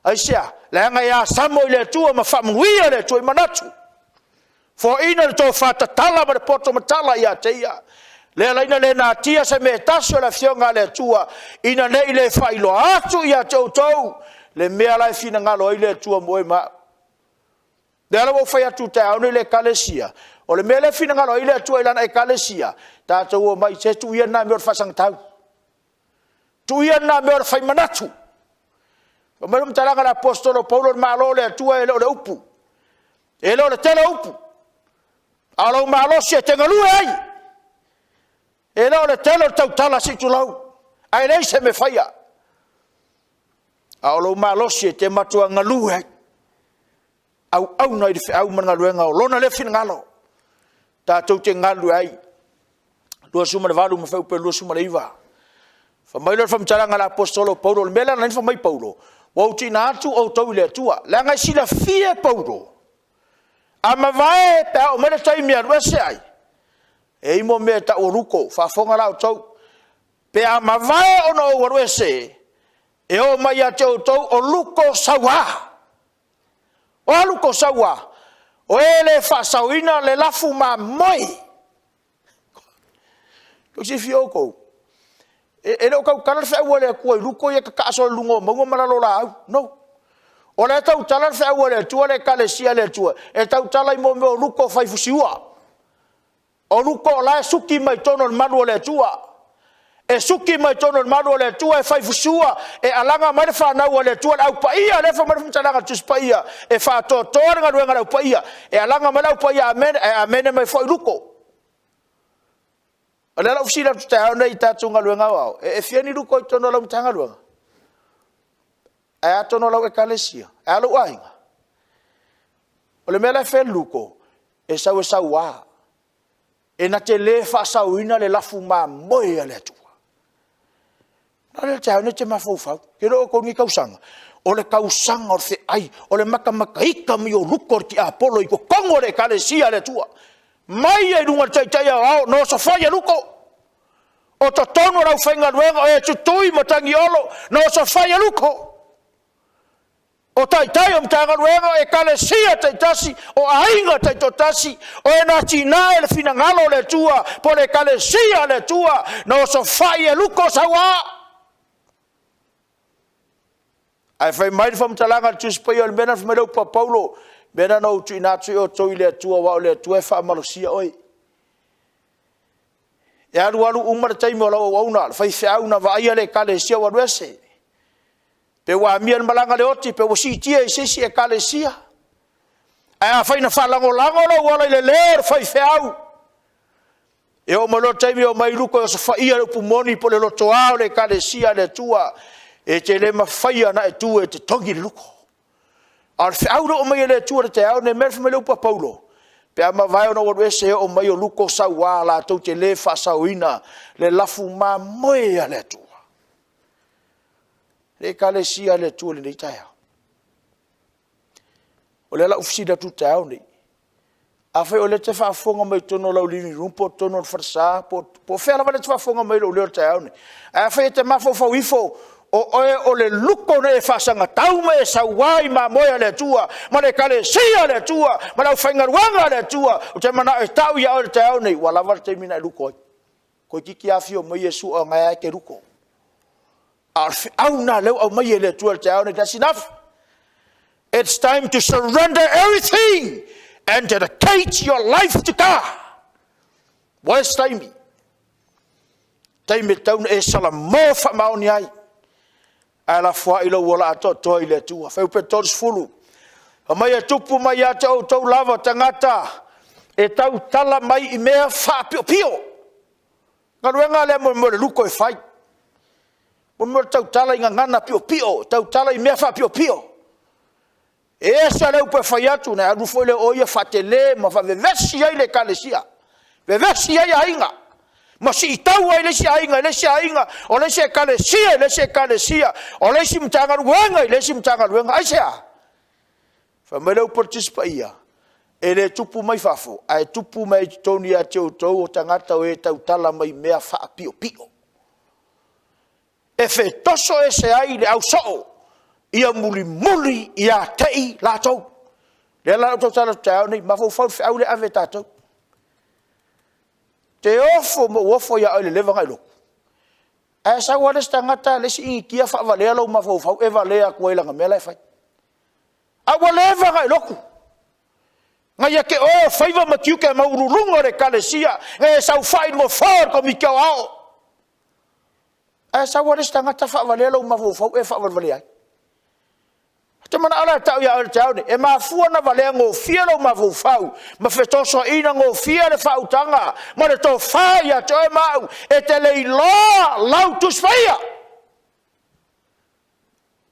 Ai sea, le anga ia samo ile tua ma whamungia le tua I manatu. For ina le tō whatatala ma le poto matala ia te ia. Le laina le nā tia se me tasio la fionga le tua. Ina nei le whailo atu ia te tau. Le mea lai fina ngalo I le tua moe ma. Le ala wau whai atu te aune le Ekalesia. O le mea le fina ngalo I le tua ilana Ekalesia. Tātou o mai se tu ia nā mea whasang tau. Tu ia nā mea whai manatu. O mea mtaranga la apostolo Paulo malo le tua e leo le upu. E leo le tele upu. Alau malosi e te ngalue ai. E leo le tele tau tala si tu lau. Ai nei se me whaia. Alau malosi e te matua ngalue ai. Au na I te au mangaluenga o lona le fina ngalo. Tātou te ngalue ai. Lua suma le valu ma whaupe lua suma le iwa. Whamaila whamtaranga la apostolo Paulo. Le mela nani whamai Paulo. Wauti na atu o tau le atua. Le ngai sila fie Paulo. Ama vai pe o mele tai mea ruese ai. E imo mea ta o ruko. Whafonga lau tau. Pe ama vai o no o ruese. E o mai a te o tau o luko sawa. O luko sawa. O ele whasauina le lafu ma moi. Kosi fio kou. E leo kau karar whea ua le kua I luko ia kakaaso lungo. Maunga maralo la au. No. O le tau tala whea ua le tua le Ekalesia le tua. E tau tala I mo meo luko whaifusiua. O luko la e suki mai tono manu le tua. E suki mai tono manu le tua e whaifusiua. E alanga mai le whanau le tua. Au paia le wha marifu tananga tus paia. E whaato tōrenga ruenga le au paia. E alanga mai le au paia amene mai whai luko. O le lau fsina tu te hao nei tātunga luenga wao. E fiani luko I tono lau tanga luenga. E atono lau Ekalesia. E alu aiga. O le mele fe luko. E sau wā. E na te le whaasauina le lafu mā moe le tua. Na le te hao nei te mawhauwhau. Ke roo kou ni kausanga. O le kausanga o the ai. O le makamaka ika mi o luko ki Apollo I ko kongo le Ekalesia le tua. Mai e runga taitai au no so whaia luko. O to tono rau whainga ruenga e tutui matangi olo no so whaia luko. O taitai o mtanga ruenga Ekalesia taitasi o ainga taitotasi o e nati nae le fina ngalo le tua po le Ekalesia le tua no so whaia luko sawa. Ai whai mai whamtalanga tuspai o le mena whamerau pa Paulo. Bena no tu inatu o toi le tua wa le tua fa malosia oi. E alu umar taimi o lau wauna, fai feau na vaia le Ekalesia wa ruese. Pe wa mian malanga le oti, pe wa sitia I sisi Ekalesia. Ai a fai na whalango lango lau wala le leer fai feau. E o malo taimi o mai luko o sa faia le pumoni po le loto au le Ekalesia le tua. E te le mawhaia na e tua e te tongi le luko. Ar feauro o mai le tua te au ne merf me lupa Paulo. Pe ama vai no o ese o mai o luko sa wala tau te le fa sauina le lafu ma moe le tua. Le Ekalesia le tua le nei tai. O le la ufsida tu te au nei. A fai o le te whaafonga mai tono lau living room po tono farsa po fela vale te whaafonga mai lo leo te au nei. A fai te mafo fau ifo o le luko ne fasanga taume e sauai ma moia le tua ma le Ekalesia le tua ma lau whaingaruanga le tua o te mana e tau ia o le te au nei wala wala te mina e luko ko kiki afio mai Yesu o ngai ke luko au na leo au mai le tua le te au nei that's enough. It's time to surrender everything and dedicate your life to God. Where's time? Time tau e sala mo fa maoni ai ala Faafeiloaiga wala ato I le tua fai pe tos fulu mai e tupu mai a tau lava tangata e tau tala mai I mea whaapio ngaruenga le mo le luko e fai mo tau tala I ngana pio tau tala I mea whaapio E sa le upe fai atu na anu foi le oia fatele ma fa vevesi ai le Ekalesia. Vevesi ai ainga. Ma si itau ai le si ainga, o le si Ekalesia, o le si mtanga ruenga, ai sea. Fa me leu participa ia. E le tupu mai fafo, ai tupu mai toni a teo tau o tangata o e tau tala mai mea faa pio. E fe toso e se ai le au soo, ia muli ia tei la tau. Le la tau tala tau nei, ma fau fe au le ave tatou. Te ofo mo ofo ia le leva ngai lo. E sa wale stangata le si ingi kia faa valea lau ma fau e valea kua ilanga mela e fai. A wale eva ngai loku. Ngai ke o faiva matiu ke maurulunga le Ekalesia, e sau fai mo for ko mi kia ao. E sa wale stangata faa valea lau ma fau e faa valea. Te mana ala tau ia ala tau ne, e mafua na valea ngō fia lau ma fau, ma fetoso ina ngō fia le fautanga, ma le tō whai a tō e mau, e te Leilua lau tuswhaia.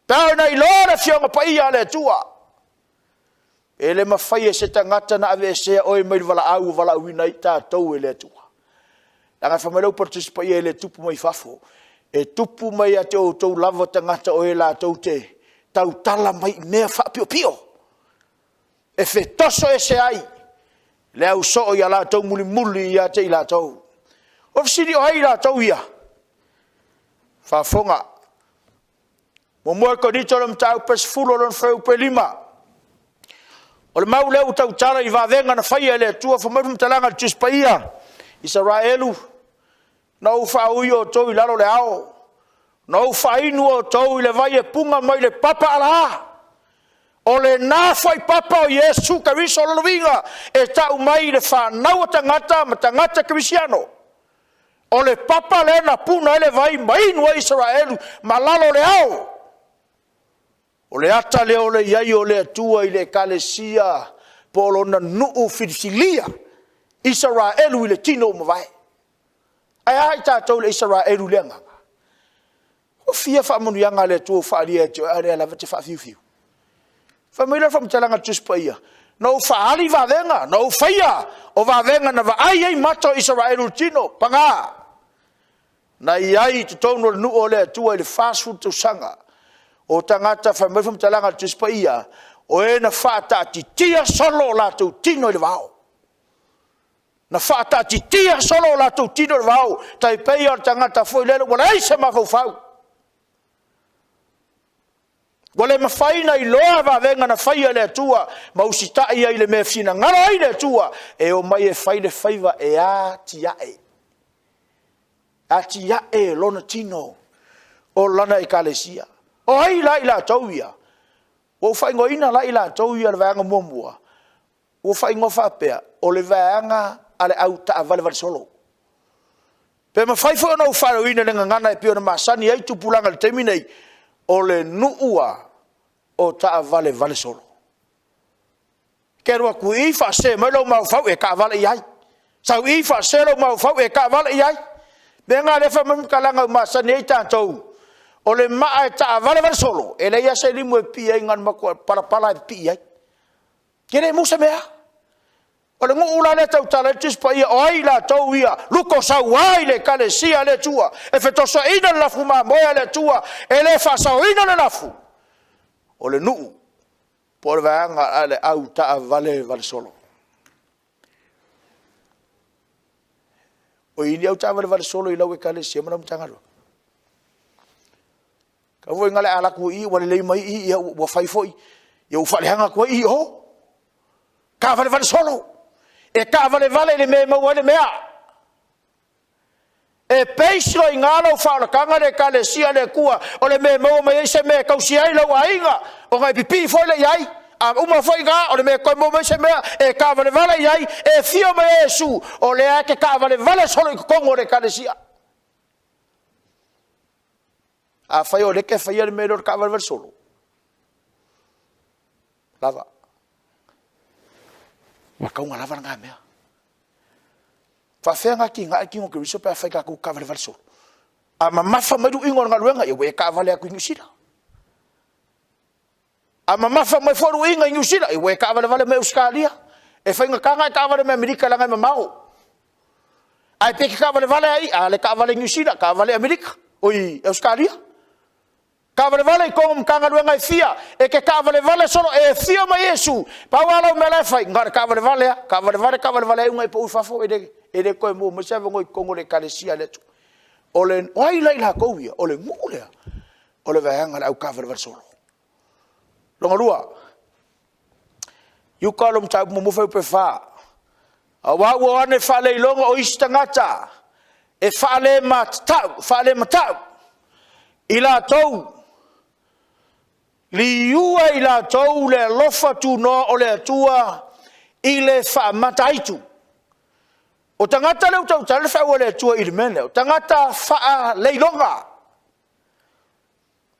Tau nei loa na fionga pa ia le tua. E le mawhai e se tangata na ave sea oi mai wala au ina i tātou e le tua. Nanga whamarau participa ia e le tupu mai fafo, e tupu mai a te o tau lava tangata o e la tau te, tau tala mai mea wha pio. E fe toso e se ai. Le au soo ia la tau muli ia te i la tau. O fisiri o hai la tau ia. Whafonga. Mo moe ko dito lam tau pes fulo lon whau pe lima. O le mau leu tau tala i vavenga na whaia le tua whamairum talanga tuspa ia. Israelu. Nau whaui o tau i lalo le ao. No fainu o tau le vai e punga mai le papa ala. O le nā fai papa o Yesu Kariso o lovinga e tau mai le whanau tangata ma tangata Krisiano. O le papa le na puna ele vai mainu a Israelu ma lalo le au. O le ata le o le iai o le atua i le Ekalesia po lo na nuu fidisilia Israelu i le tino mawai. Ai ai tātou le Israelu le nganga. O fia fa monu yanga le tu fa ali e ale la vete fa fiu. Fa mila fa mtalanga tuspa ia. No fa ali va venga, no faia. O va venga na va ai mato Israel tino panga. Na iai tu tono nu ole tu le fast food tu sanga. O tangata fa mila fa mtalanga tuspa ia. O e na fa ta tia solo la tu tino le vao. Na fa ta tia solo la tu tino le vao. Tai pe o tangata foi le wala se ma fau. Wale mawhaina i loa wa venga na whaia le tua, mausitai ai le mea fina ngara ai le tua, e o mai e whaile whaiva e a tiae. A tiae lona tino, o lana Ekalesia. O hai la ila tauia. O whaingo ina la ila tauia le vanga muamua. O whaingo whapea, o le vanga ale au taa vale solo. Pe ma whaifo ana u wharo ina lenga ngana e pio na masani ai tupulanga le teminei, o le nuua o taa vale solo. Kerua ku i fa se mai lo mau fau e ka vale iai. Sau i fa se lo mau fau e ka vale iai. Benga le fa mam kalanga masa nei tantou. O le maa e taa vale solo. E le ia se limu e pia ingan mako para e pia iai. Kere musa mea. O le ngu ula le tau tala tuspa ia o ai la tau ia. Luko sau ai le Ekalesia le tua. E fetoso ina le lafu maa moia le tua. E le fa sau ina le lafu. O le nuu. Po le vaanga ale au taa vale solo. O ini au taa vale solo i lau Ekalesia mana mtangaro. Ka voi ngale ala ku i wale lei mai i ia wa faifoi. Ia ufalehanga kua i ho. Ka vale solo. E ka vale le mea maua le mea. E peislo i ngana o whaolakanga le Ekalesia le kua o le mea maua mai se mea kausi ai lau aiga. O ngai pipi foi le iai. A uma foi ngā o le mea koe maua se mea e ka vale iai. E fio me Yesu o le ake ka vale solo i kongo le Ekalesia. A whai o leke whai le mea ka vale solo. Lava. Wakaunga lava ngā mea. Whawhenga ki ngā ki ngō riso pēr whai ka kou ka vale solo. A ma mawha mairu ingo ngā ruenga, e we ka vale aku ingo sira. A mamafa mai foru inga New Zealand e we ka vale me Australia e fainga kanga ka vale me Amerika langa me mau ai pe ka vale ai ale ka vale New Zealand ka vale Amerika oi Australia ka vale ko kanga luenga fia e ke ka vale solo e fia mai Yesu pa wala me la fai ngar ka vale unga po fafo e de ko mo se ngoi kongo le Ekalesia le ole oi la ko ia ole ngule ole va hanga au ka vale solo longa lua you call them tau mo fe fa wa wa ne fa le longa o istangata e fa le matau ila tou liua ila tou le lofa tu no o le tua ile fa mataitu o tangata le tau tale fa o le tua ile mene o tangata fa le longa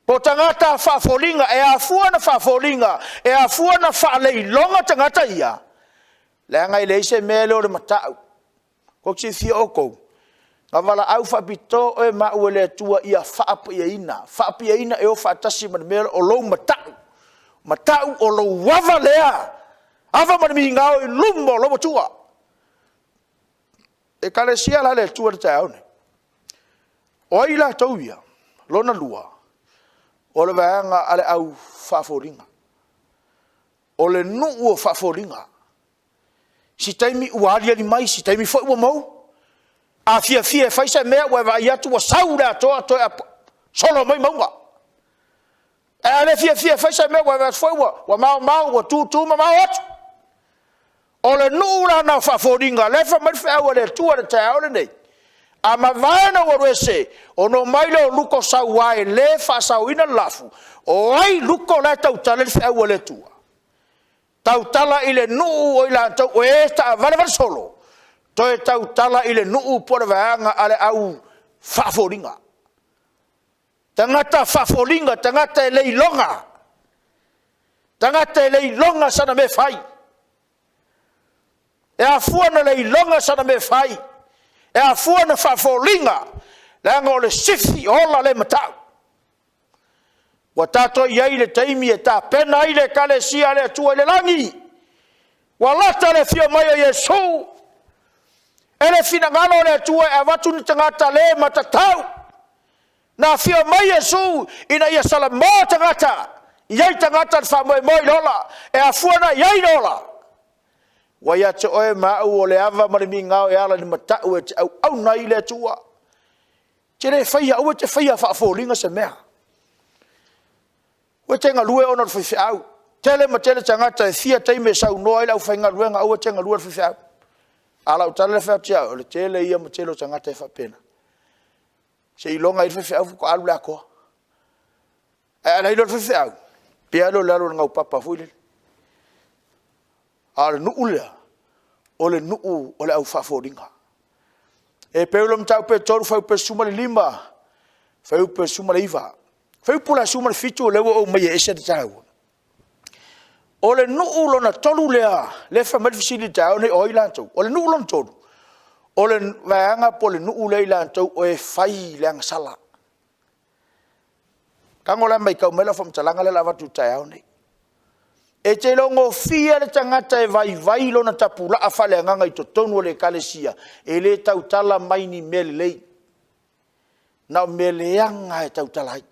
po tangata faafolinga e afuana faafolinga e afuana faaleilonga tangata ia le ngai le se mele o le matau ko si fi oko ngavala Aufaipito e ma le tua ia Faafeiloaiga e o fatasi man mele o lo matau o lo wava lea ava man mi ngao i lumbo lo tua Ekalesia la le tua te aone o ila tauia lona lua o le vaanga ale au faafolinga. O le nuu o faafolinga. Si taimi ualia ni mai, si taimi foi ua mau. A fia faisa mea ua vai atu wa saura atoa solo mai maunga. E ale fia faisa mea ua vai foi wa mau wa tu ma mau atu. O le nuu la na faafolinga, lefa marife au le tua le te aole nei. A mavaena o rese, o no maile o luko sauai le fa sauina lafu, o ai luko la tautala le fea le tua. Tautala ile nuu o ila tau, o e ta vale solo, to e tautala ile nuu po le vaanga ale au faafolinga. Tangata faafolinga, tangata e leilonga. Tangata e leilonga sana me fai. E afuana leilonga sana me fai. E a fuana faafolinga langa o le sifi ola le matau wa tato iai le taimi e ta pena i le Ekalesia le tua le langi wa lata le fia mai a Yesu e le finangalo le tua e avatu ni tangata le matatau na fia mai Yesu ina ia salamo tangata iai tangata le whamoe moi lola e a fuana iai lola wa ya te oe mau o le ava marimi ngao e ala ni matau e te au nai le tua. Te le whaia au e te whaia faafolinga se mea. Ue te ngalue ona rwhai au. Tele ma tele tangata e fia teime sau noa ila au whai ngaluenga au e te ngalue rwhai au. Ala utale le whai tia o le tele ia ma tele o tangata e whapena. Se ilonga i rwhai au fuko alu la koa. E ana ilo rwhai au. Pia alo lalo ngau papa fuile. Ale nuu lea, o le nuu o le au faafolinga. E peulo mtau pe toru fau pe suma le 5, fau pe suma le 4, fau pula suma le 7 o lewa o mai ese te tau. O le nuu lona tolu lea, le famali fisili tau ne o ilantou, o le nuu lona tolu. O le vaanga po le nuu le ilantou o e fai leanga sala. Kangola mai kau mela famtalanga le lava tu tau ne. E te longo fia le tangata e vai lona tapula a fale anganga i to tonu le Ekalesia. E le tautala mai ni mele lei. Na mele anga e tautala hai.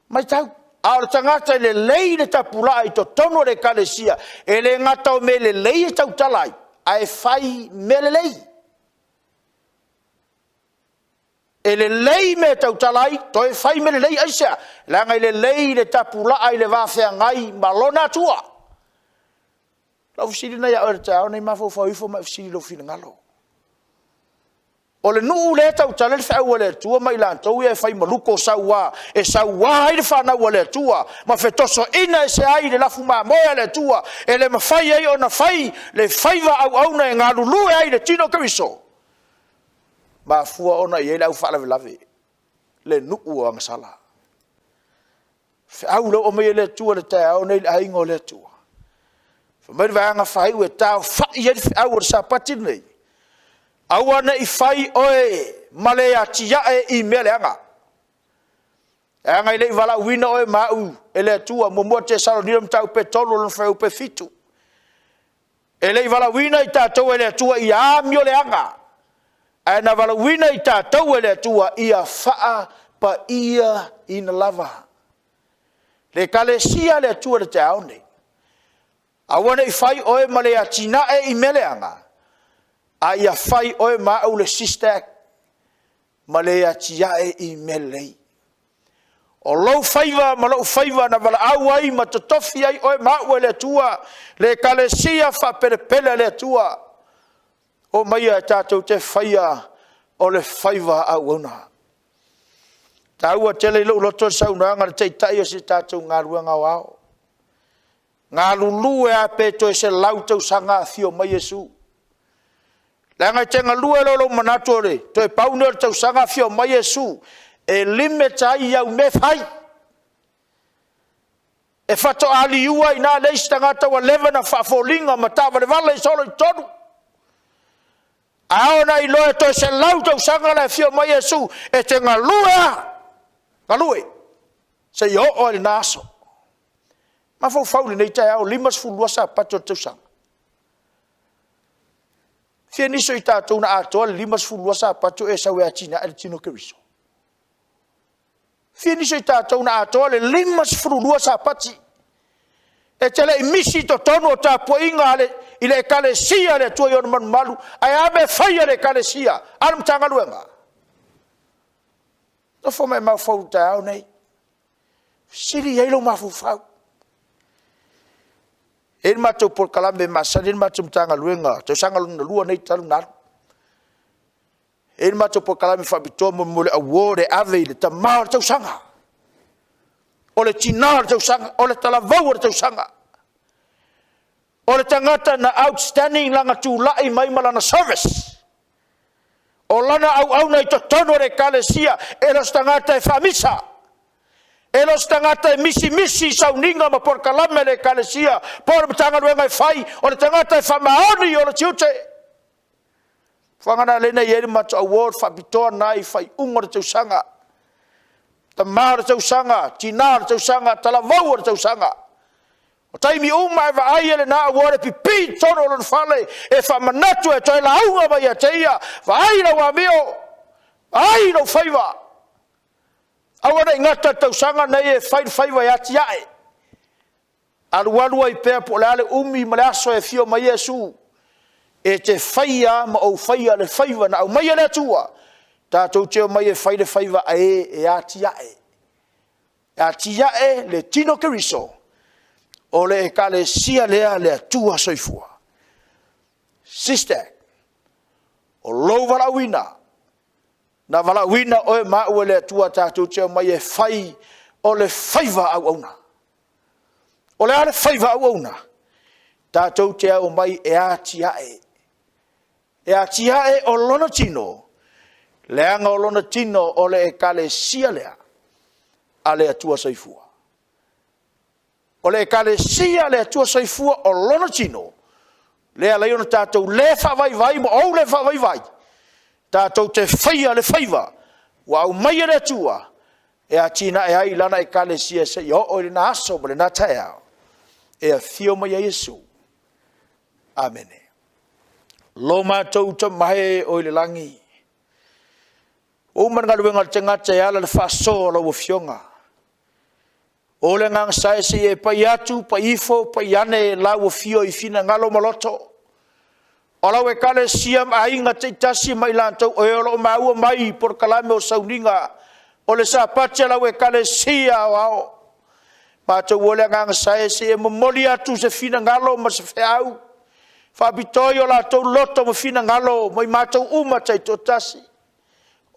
Mai tau. A le tangata le lei le tapula i to tonu le Ekalesia. E le ngata o mele lei e tautala hai. A e fai mele lei. E le lei me tautalai, to e fai me le lei aisea. Langa i le lei le tapula ai le wafea ngai malona tua. Lau fusiri na ia ore tau, nei mafo fawifo ma fusiri lo fina ngalo. O le nuu le tautale le fea ua le tua, ma ilantou e fai maluko saua, e saua ai le whana ua le tua, ma fetoso ina e se ai le lafu maa moia le tua, e le mawhai ai o na fai, le faiva au na e ngā lulu e ai le tino kawiso. Ma fua ona i lau wha lave le nuu o ngasala. Au lau o mei le tua le tai au nei le aingo le tua. Whamari vanga whai ue tau whai e au o sapati nei. Au ana i whai oe male a tia e i mele anga. E ngai le vala wina o mau ele tua mo te salo ni mtau petolo no feu pe fitu. Ele vala wina I tātou ele tua I amio le anga. E na vala wina I tātou ele tua ia faa pa ia ina lava. Le kalesia le tua le te aone. Awana I fai oe ma le atina I mele anga. A ia fai oe ma au le SISDAC ma le atia I melei. O lau faiva ma lau faiva na vala au ai ma totofi ai oe ma ue le tua le kalesia fa pele le tua. O maia tātou te faia o le faiva au una. Tāua tele lau loto saunanga le teitai o si tātou ngā ruanga o ao. Ngā lulu e ape to e se lau tau sanga fio mai Yesu. Langa tenga lua lo manatore to e pauner tau sanga fio mai Yesu. E limeta ia me fai. E fato aliua ina le stangata wa leva na fafolinga matava le vale solo I tonu. Aona I loe to se lau tau sanga le fio mai Yesu e tenga lua. Galue. Se yo o le naso. Ma fau nei tai au limas fulua sa pato tau sanga. Fia niso I tātou na atoa limas fulua sa pato e sa wea tina e tino keriso. Fia niso I tātou na atoa le limas fulua sa pati. E tele I misi to tono o tāpua inga I le Ekalesia le tua yon man malu. Ai ame faya le Ekalesia. Anam tanga luenga. No fo mai mau fau tau nei. Siri yeilo mafu fau. E matou por kalambe masani matou tanga luenga. Te sanga lua nei talu naru. E matou por kalambe Faapitoa mo le award e ave le tamau tau sanga. O le tina tau sanga, o le talavau tau sanga. O le tangata na outstanding langa tula'i mai malana service. O lana au nei to tono re Ekalesia e los tangata e famisa. E los tangata e misi SAUNIGA ma por kalame le Ekalesia. Por tanga ruenga e fai, o le tangata e famaoni o le tiute. Whangana lena i mato award Faapitoa nai fai ungo tau sanga. Tamar tau sanga, tinar tau sanga, talavau tau sanga. O taimi uma e vai ele na award pipi tono lo fale e fa manatu e toi la unga vai ateia, vai la wa meo. Ai no faiva. Awara ingata tau sanga nei e faiva ya tiae. Alualu ai pe po le umi malaso e fio mai Yesu. E te faia ma o faia le faiva na o mai le tua. Tātou teo mai e whaile whaiva e atiae. E atiae le tino keriso. O le Ekalesia lea le atua soifua. SISDAC. O lou valawina. Na valawina o e maua le atua tātou teo mai e whai o le whaiva au auna. O le ale whaiva au auna. Tātou teo mai e atiae. E atiae o lona tino. Leanga o lona tino o le Ekalesia lea. A le atua soifua. O le Ekalesia le atua soifua o lona tino. Lea leiona tātou le whawai mo au le whawai. Tātou te whaia le whaiva. Wa au mai le atua. E a tina e ai lana Ekalesia se yo o le na aso mo le na taeao. E a fio mai a Yesu. Amene. Lo mātou ta mahe o le langi. O man ngaluenga tengata e ala le whaso la wafionga. O le ngang saesi e pa iatu, pa ifo, pa iane la wafio I fina ngalo maloto. O la Ekalesia a inga te itasi mai lantou o eolo maua mai por kalame o SAUNIGA. O le sapatya la Ekalesia o ao. Mātou o le ngang saesi e momoli atu se fina ngalo ma se feau. Faapitoa o la tau loto ma fina ngalo mai mātou uma tai totasi.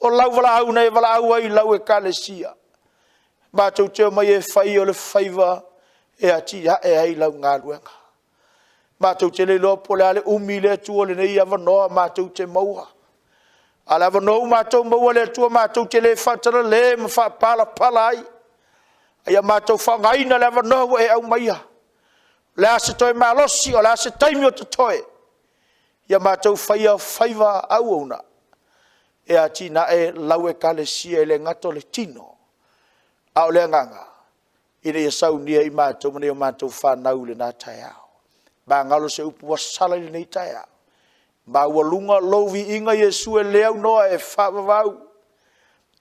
O lau wala au nei wala au ai lau Ekalesia. Mātou teo mai e whai o le whaiva e ati e ai lau ngā luenga. Mātou te le lopo le ale umi le tua le nei awanoa mātou te maua. Ale awanoa mātou maua le tua mātou te le whatara le ma whapala pala ai. Aia mātou whangaina le awanoa e au maia. Le ase toi malosi o le ase taimi o te toe. Ia mātou whai au whaiva au ona. E ati na e lau Ekalesia e le ngato le tino. Au le nganga. Ina ia saunia I mātou mane o mātou whanau le nā tai au. Ba ngalo se upu wasala le nei tai au. Ba walunga lovi inga Yesu e leau noa e whaavavau.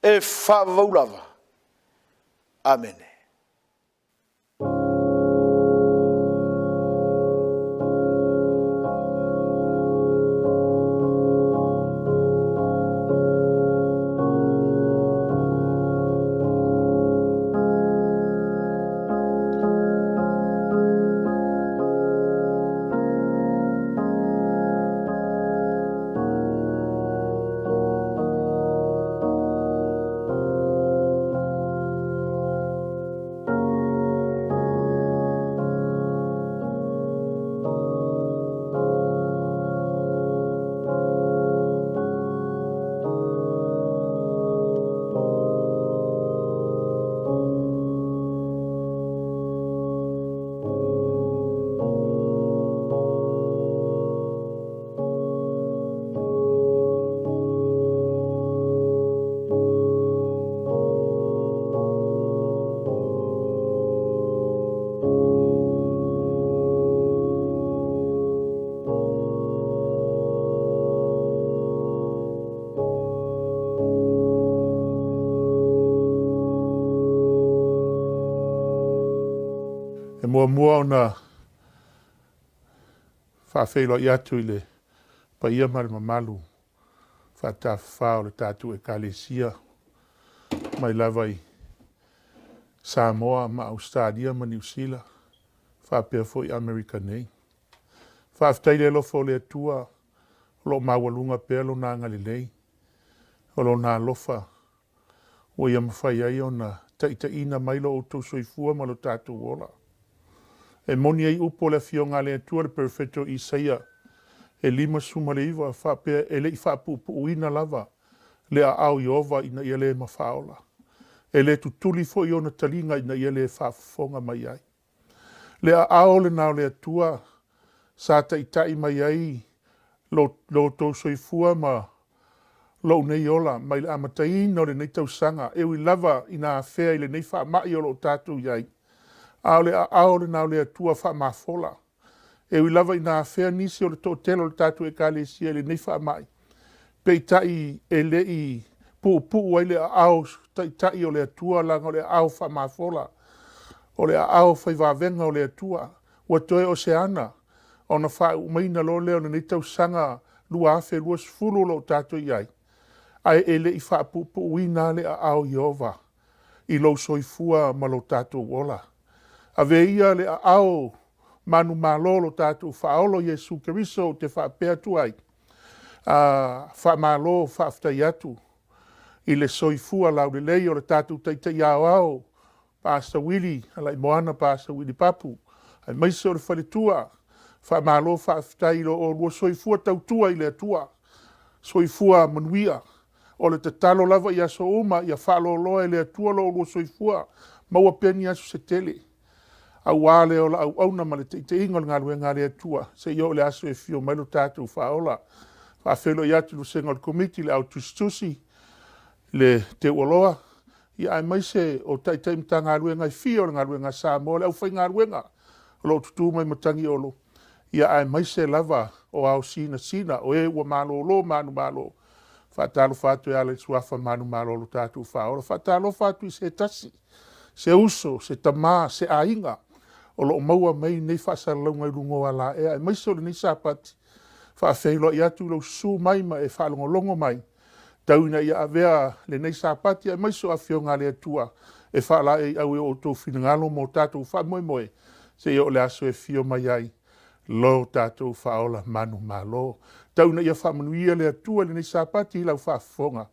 E whaavavau lava. Amen. Mua ona Faafeiloaiga atu I le paia ma le mamalu faatafā o le tatou Ekalesia mai lava I Samoa ma Australia ma New Zealand faapea fo'i Amerika nei. Faafetai le alofo o le atua o loo maualuga pea lona agalelei o lona alofa ua ia mafai ai ona taʻitaʻina mai lo outou soifua ma lo tatou ola. E moni ai upo le fionga le atua le perfeto Isaia e 5:1 faapea e leʻi faapuʻupuʻuina lava le aʻao Iova ina ia lē mafaola. E le tutuli foʻi ona taliga ina ia lē faafofoga mai ai. Le aʻao lenā o le atua sa taʻitaʻi mai ai lo tou soifua ma lou nei ola mai le amataina o lenei tausaga e ui lava ina afea I lenei faamaʻi o loo tatou iai. A o le aʻao lenā o le atua faamafola. E ui lava ina afea nisi o le toʻatele o le tatou Ekalesia I lenei faamaʻi. Peitaʻi e leʻi puʻupuʻu ai le aʻao taʻitaʻi o le atua laga o le aʻao faamafola. O le aʻao faivavega o le atua. Ua toe oseana ona faauʻumaina lo lea o lenei tausaga 2.2 o loo tatou iai. Ae e leʻi faapuʻupuʻuina le aʻao Iova I lou soifua ma lou tatou ola. Ave ia le aʻao manu mālō lo tatou whaolo Iesu Keriso o te whaapea tu ai. Whaamālō whaafetai atu I le soifua lau le lei o le tatou taitai ao ao. Pastor Willie, alai moana Pastor Willie Papu. Ai maise o le whaletua. Whaamālō whaafetai lo o lua soifua tautua I le atua. Soifua manuia. O le tatalo lava I aso uma I a whaaloloa I le atua lo o lua soifua. Maua peni aso se tele. Au ale o la au na male te inga ngā luenga le atua. Se yo le aso e fio mai lo tātou whaola. Faafeiloaiga atu lo senga o le komiti le au tustusi le te ualoa. Ia ai mai se o taitai mta ngā luenga I fio le ngā luenga Samoa le au whai ngā luenga. Lo tutu mai matangi olo. Ia ai mai se lava o au sina o e ua malo lo manu malo. Fatalo fatu e ale suafa manu malo lo tātou whaola. Fatalo fatu I se tasi. Se uso, se tamā, se ainga. O lo maua mai nei whaasalaunga I rungo ala e ai mai so le nei sapati. Faafeiloaiga atu lo su mai ma e whaalongolongo mai. Tauna ia avea le nei sapati ai mai so a fionga le atua. E whaala e au e o tō whinangalo mo tātou whamoe moe. Se o le aso e fio mai ai. Lo tātou whaola manu malo. Tauna ia whamanuia le atua le nei sapati I lau whaafonga.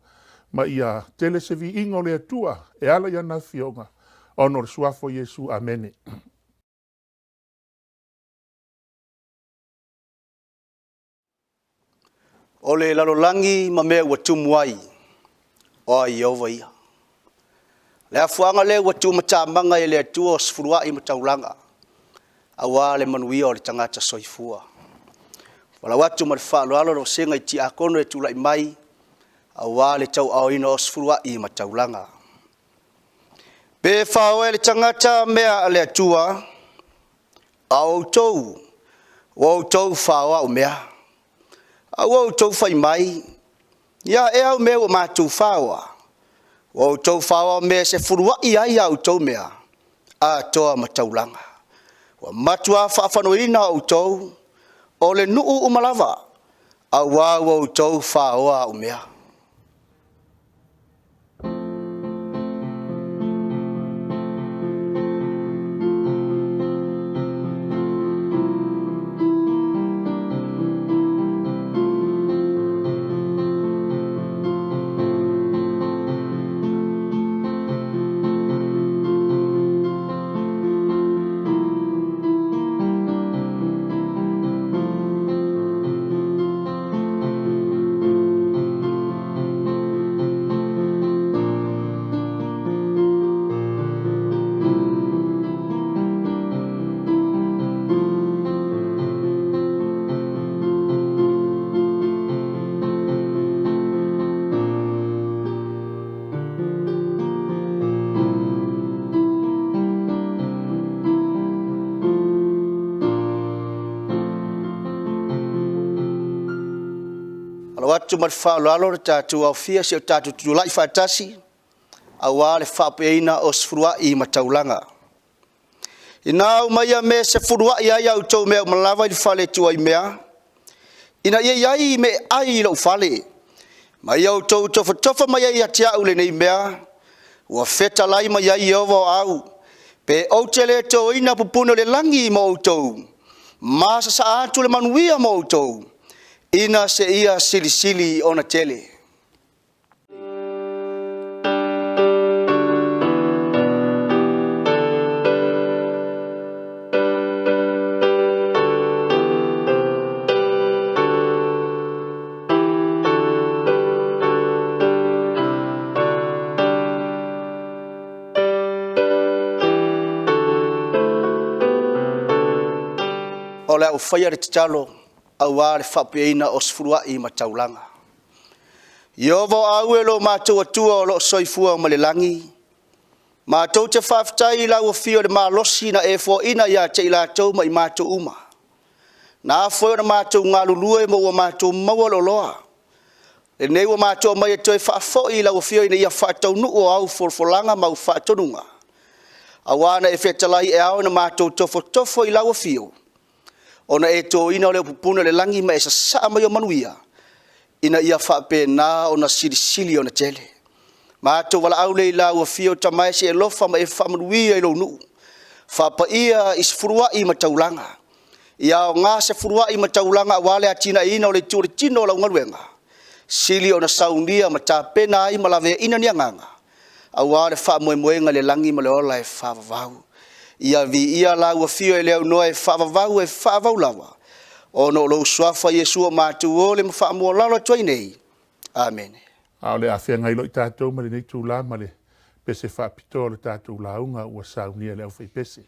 Ma ia tele se vi ingo le atua e ala ia na fionga. Ono le suafo Yesu. Amene. O le lalolangi ma mea ua tumu ai o Iova ia. Le afuanga le ua tumu tāmanga I le atua o Sefulua'i ma Taulaga. Awa le manuia o le tangata soifua. Wala watu ma le whaaloalo lo senga I ti akono e tula'i mai. Awa le tau aoina o Sefulua'i ma Taulaga. Pe whaoe le tangata mea le atua, au tau, wau tau whaoa o mea. Au tau whai mai, ia e au mea o mātou whaoa. Wau tau whaoa mea Sefulua'i ai au tau mea, a toa ma Taulaga. Wa matua whaafanoina au tau, o le nuu umalava, a wau tau whaoa o mea. Watu mat whaolalo le tātou au fia se o tātou tutulai whaatasi, a wā le whaapeina o Sefulua'i ma Taulaga. Ina au mai a me Sefulua'i ai au tau mea o malawa i whale tua i mea, ina iai me ai lau whale, mai au tau tofa mai ai ati au le nei mea, ua feta lai mai ai ovo au, pe au tele Toeaina pupuna le langi mo au tau, masa sa atu le manuia mo au tau, ina se ia sili ona tele. Ole au whaia re talo, au wā le whapeina o Sefulua'i ma Taulaga. Iovo au e lo mātou atua o lo soifua ma le langi. Mātou te whaftai lau o fio le mālosi na e ina ia te ilatou ma i mātou uma. Nā fwoi na mātou ngā lulue mo ua mātou maua loloa. Le nei ua mātou mai e toi whaafoi lau o fio ina ia whaatau nu o au folfolanga mau whaatonunga. Awana e whetalai e au na mātou tofo i lau o fio. Ona e Toeaina o le pupuna le langi ma e sa mai o manuia. Ina ia whaapena ona sili ona tele. Mātou wala au le lau o fio tamai se e lofa ma e whaamanuia i lo nu. Whaapaia i Sefulua'i ma Taulaga. Ia o ngā Sefulua'i ma Taulaga wale atina ina o le tūre tino lau ngaluenga. Sili ona SAUNIGA ma tāpena ai ma lawe ina nianganga. A wale whaamoemoenga le langi ma le ola e whaavavau. Ia vi ia lau a fio e leo noa e whaavavau e whaavaulawa. O no lo suafa Yesu o mātou o le mwhaamua lalo tuai nei. Amen. A ole a whea ngai lo i tātou ma le nei tūla ma le Pese Faapitoa le tātou launga ua SAUNIGA le Aufaipese.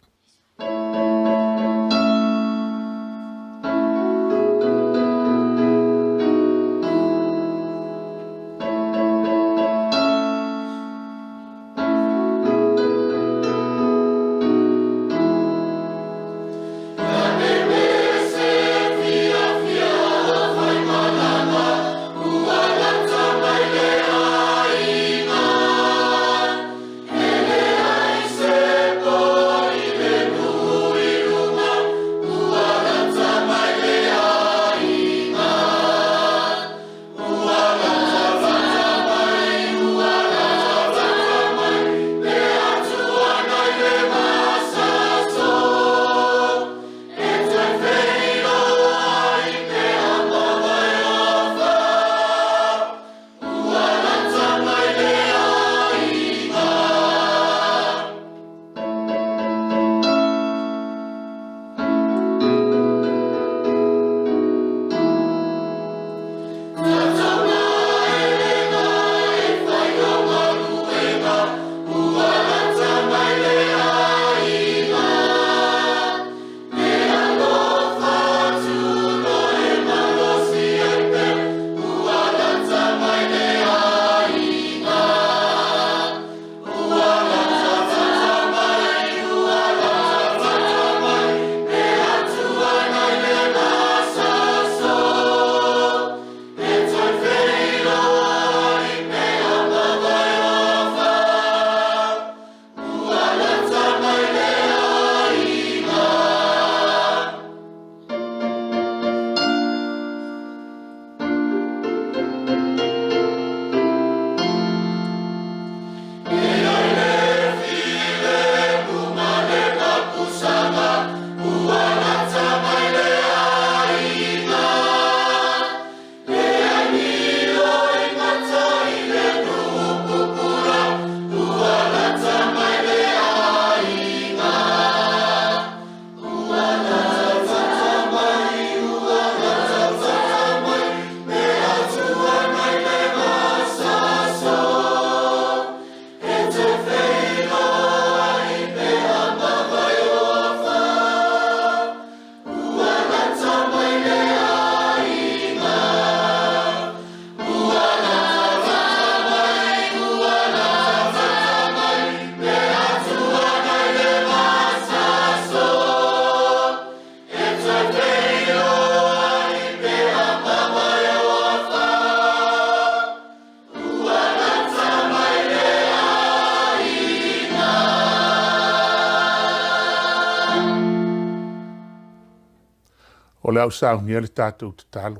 o le au SAUNIGA le tātou te talo.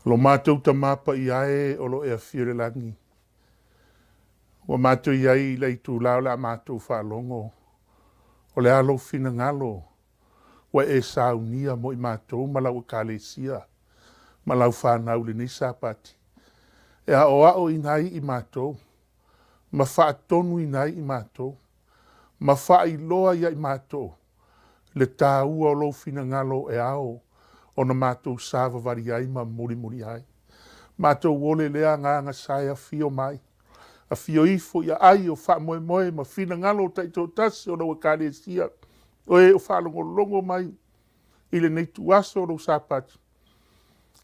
Lo mātou ta mapa i ae o lo ea whire langi. Wa mātou i ai le i tū lao la mātou whaalongo. O le alo fina ngalo. Wa e SAUNIGA mo i mātou malau Ekalesia. Malau whanau le nei sapati. E a o ao i nai i mātou. Ma whaatonu i nai i mātou. Ma whaailoa ia i mātou. Le tāua o lo fina ngalo e ao. O na mātou sāwa vari ai ma muri ai. Mātou wole lea ngā saia fio mai. A fio ifo ia ai o wha moe ma fina ngalo taito tasi o na Ekalesia. O e o whalongo longo mai. Ile nei tuaso o lo sapati.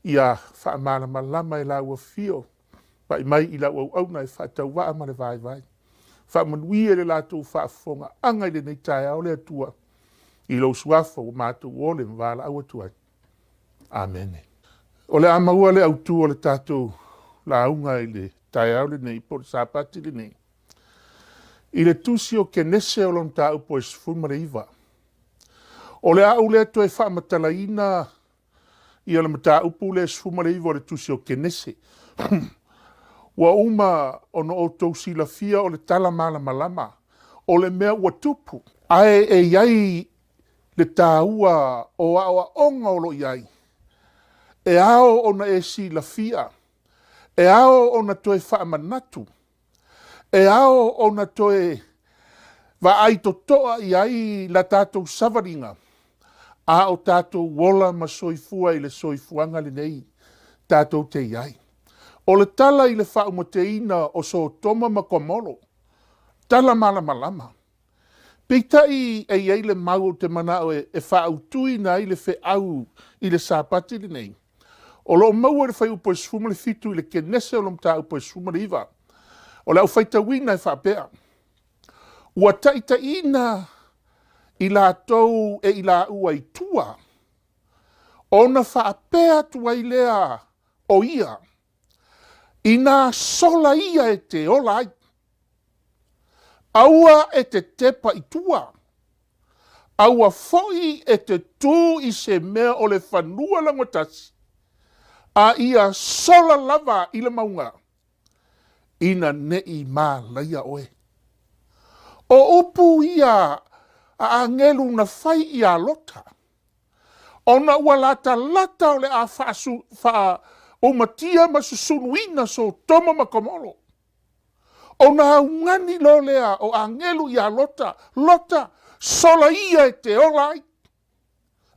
Ia wha malama e lau a fio. Pa i mai i lau au na e wha tau waa ma le vai. Wha manui e le lātou wha fonga anga i le nei tae au le atua. I lo suafa o mātou o le mwala au atua. Amen. O le amaua le autu o le tātou la aunga i le tae au le nei po le sapati le nei. I le tusi o kenese o lon tāu po e sifuma le iwa. O le au le to e wha matalaina i ala mata upu le sifuma le iwa o le tusi o kenese. Wa uma ono o tausi la fia o le tala malama. O le mea ua tupu. Ae e iai le tāua o awa onga o lo iai. E ao ona e si la fia. E ao ona toe wha manatu. E ao ona toe wa ai to toa iai la tātou savaringa. A o tātou wola ma soifua i le soifuanga le nei. Tātou te iai. O le tala i le whaumateina o so toma makomolo. Tala malama. Peitai e iai le mau te manao e whautui na i le au i le sapati le nei. O lo mau e le whai upo e sfuma le fitu i le kenese o lo mta upo e sfuma le iwa. O le au whaitawina e whapea. Ua taitaina i la tau e i la ua i tua. Ona whapea tua i lea o ia. Ina sola ia e te ola ai. Aua e te tepa i tua. Aua foi e te tū i se mea o le whanua langotasi. A ia sola lava i le maunga. Ina nei mā laia oe. O upu ia a angelu na fai i a lota. Ona ua lata o le a wha o matia ma susunuina so toma makomolo. O na ungani lo lea o angelu i a lota. Lota sola ia e te olai.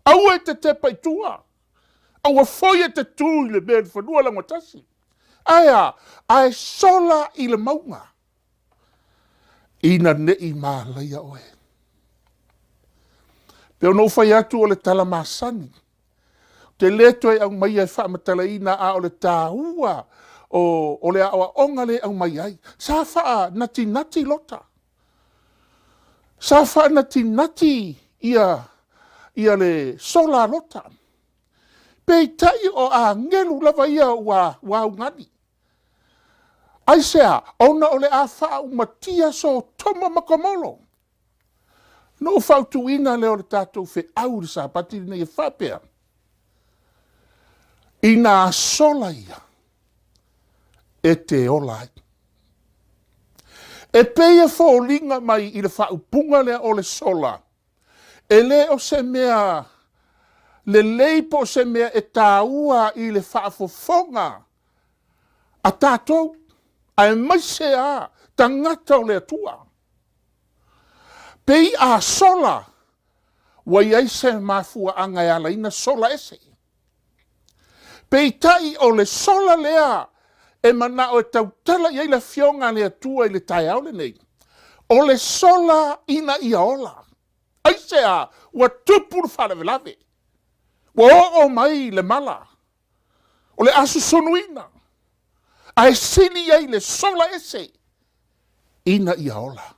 Au e te tepa i tua. Au a foi e te tū i le mea whanua la matasi. Aia, ai sola i le maunga. Ina nei mā leia oe. Peo no fai atu o le tala masani. Te leto e au mai ai whaamatalaina a o le tāua o le awa onga le au mai ai. Sa wha nati lota. Sa wha nati ia le sola lota. Pei tai o a ngelu lava ia wa ungani. Ai sea, ona o le a wha umatia so toma makomolo. No whautuina leo le tātou whi au le sapati nei e whapea. Ina sola ia e te olai. E peia fōlinga mai i le whaupunga lea o le sola. E le o se mea, le leipo se mea e tāua i le whaafofonga. A tātou, a e maise a tangata o le atua. Pei a sola, wa iai se mafua anga e alaina sola ese. Pei tai o le sola lea, e mana o e tautala iai le fionga le atua i le tai au le nei. O le sola ina ia ola. Aise a, wa tupuru whalavelave. Wa o mai le mala. O le asu sonuina. A e sili iai le sola ese. Ina ia ola.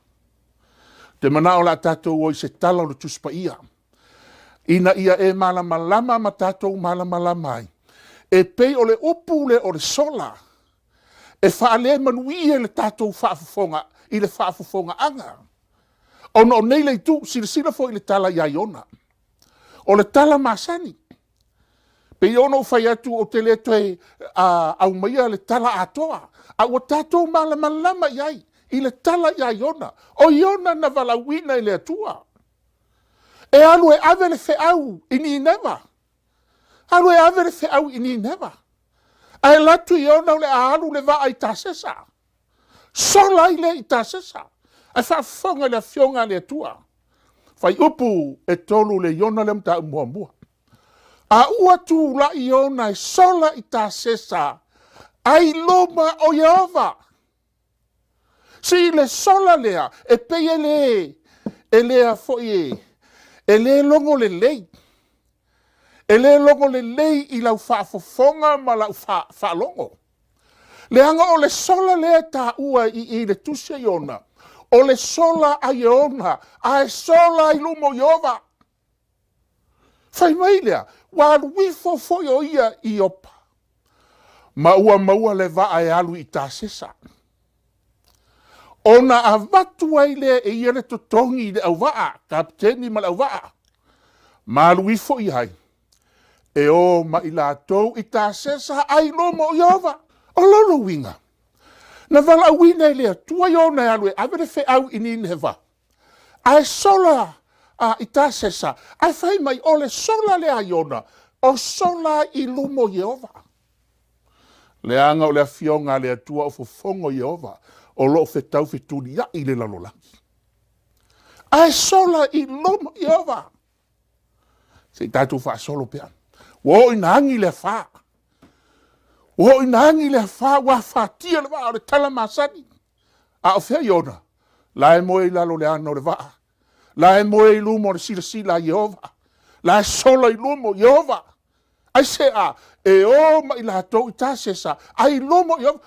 Te mana o la tātou o i se tala o le tuspa ia. Ina ia e malamalama ma tātou malamalamai. E pei o le upu le o le sola. E whaale manui e le tātou whaafufonga i le whaafufonga anga. O no nei le tu sila fo i le tala iai ona. O le tala masani. Pe ono fai atu o te le toe au maia le tala atoa. A o tatou malama iai. I le tala iai ona. O iona na valawina i le atua. E alu e ave le feau i ni neva. Alu e ave le feau i ni neva. Ai latu iona le alu le va ai tasesa. Sola i le i tasesa. Ai whaafonga le fionga le atua. Fai upu e tolu le iona le mta mua. A ua tu la iona e sola i tasesa. Ai loma o Yehova. Si le sola lea e peye le e lea foi e le longo le lei. E le longo le lei i lau whaafofonga ma lau whaalongo. Le anga o le sola lea ta ua i le tusia iona. O le sola a iona. A e sola i lumo Yehova. Fai mai lea. Wa wifo foi o ia i opa. Maua le va e alu i tasesa. Ona a watu ai le e ia le totongi le au waa. Kapteni ma le au waa. Ma wifo i hai. E o ma i la tou i tasesa ai lomo Yehova. O lolo winga. Na vala wina i lea tua iona e alu e avere fe au ini neva. Ai sola i tasesa. Ai fai mai o le sola le a iona. O sola i lumo Yehova. Le anga o le afionga le atua o fofongo Yehova. O lo fe tau fe tuni ya i le lalolangi. Ai sola i lumo Yehova. Se tatu fa solo pea. Wo inangi le fa. Wo inangi le fa wa fa tia le va o le tala masani. A o fea iona. La e moe i lalo le ano le va. La e moe i lumo le sila Yehova. La e sola i lumo Yehova. Ai se a, e o ma i la tau i tasesa, ai lomo i Yehova,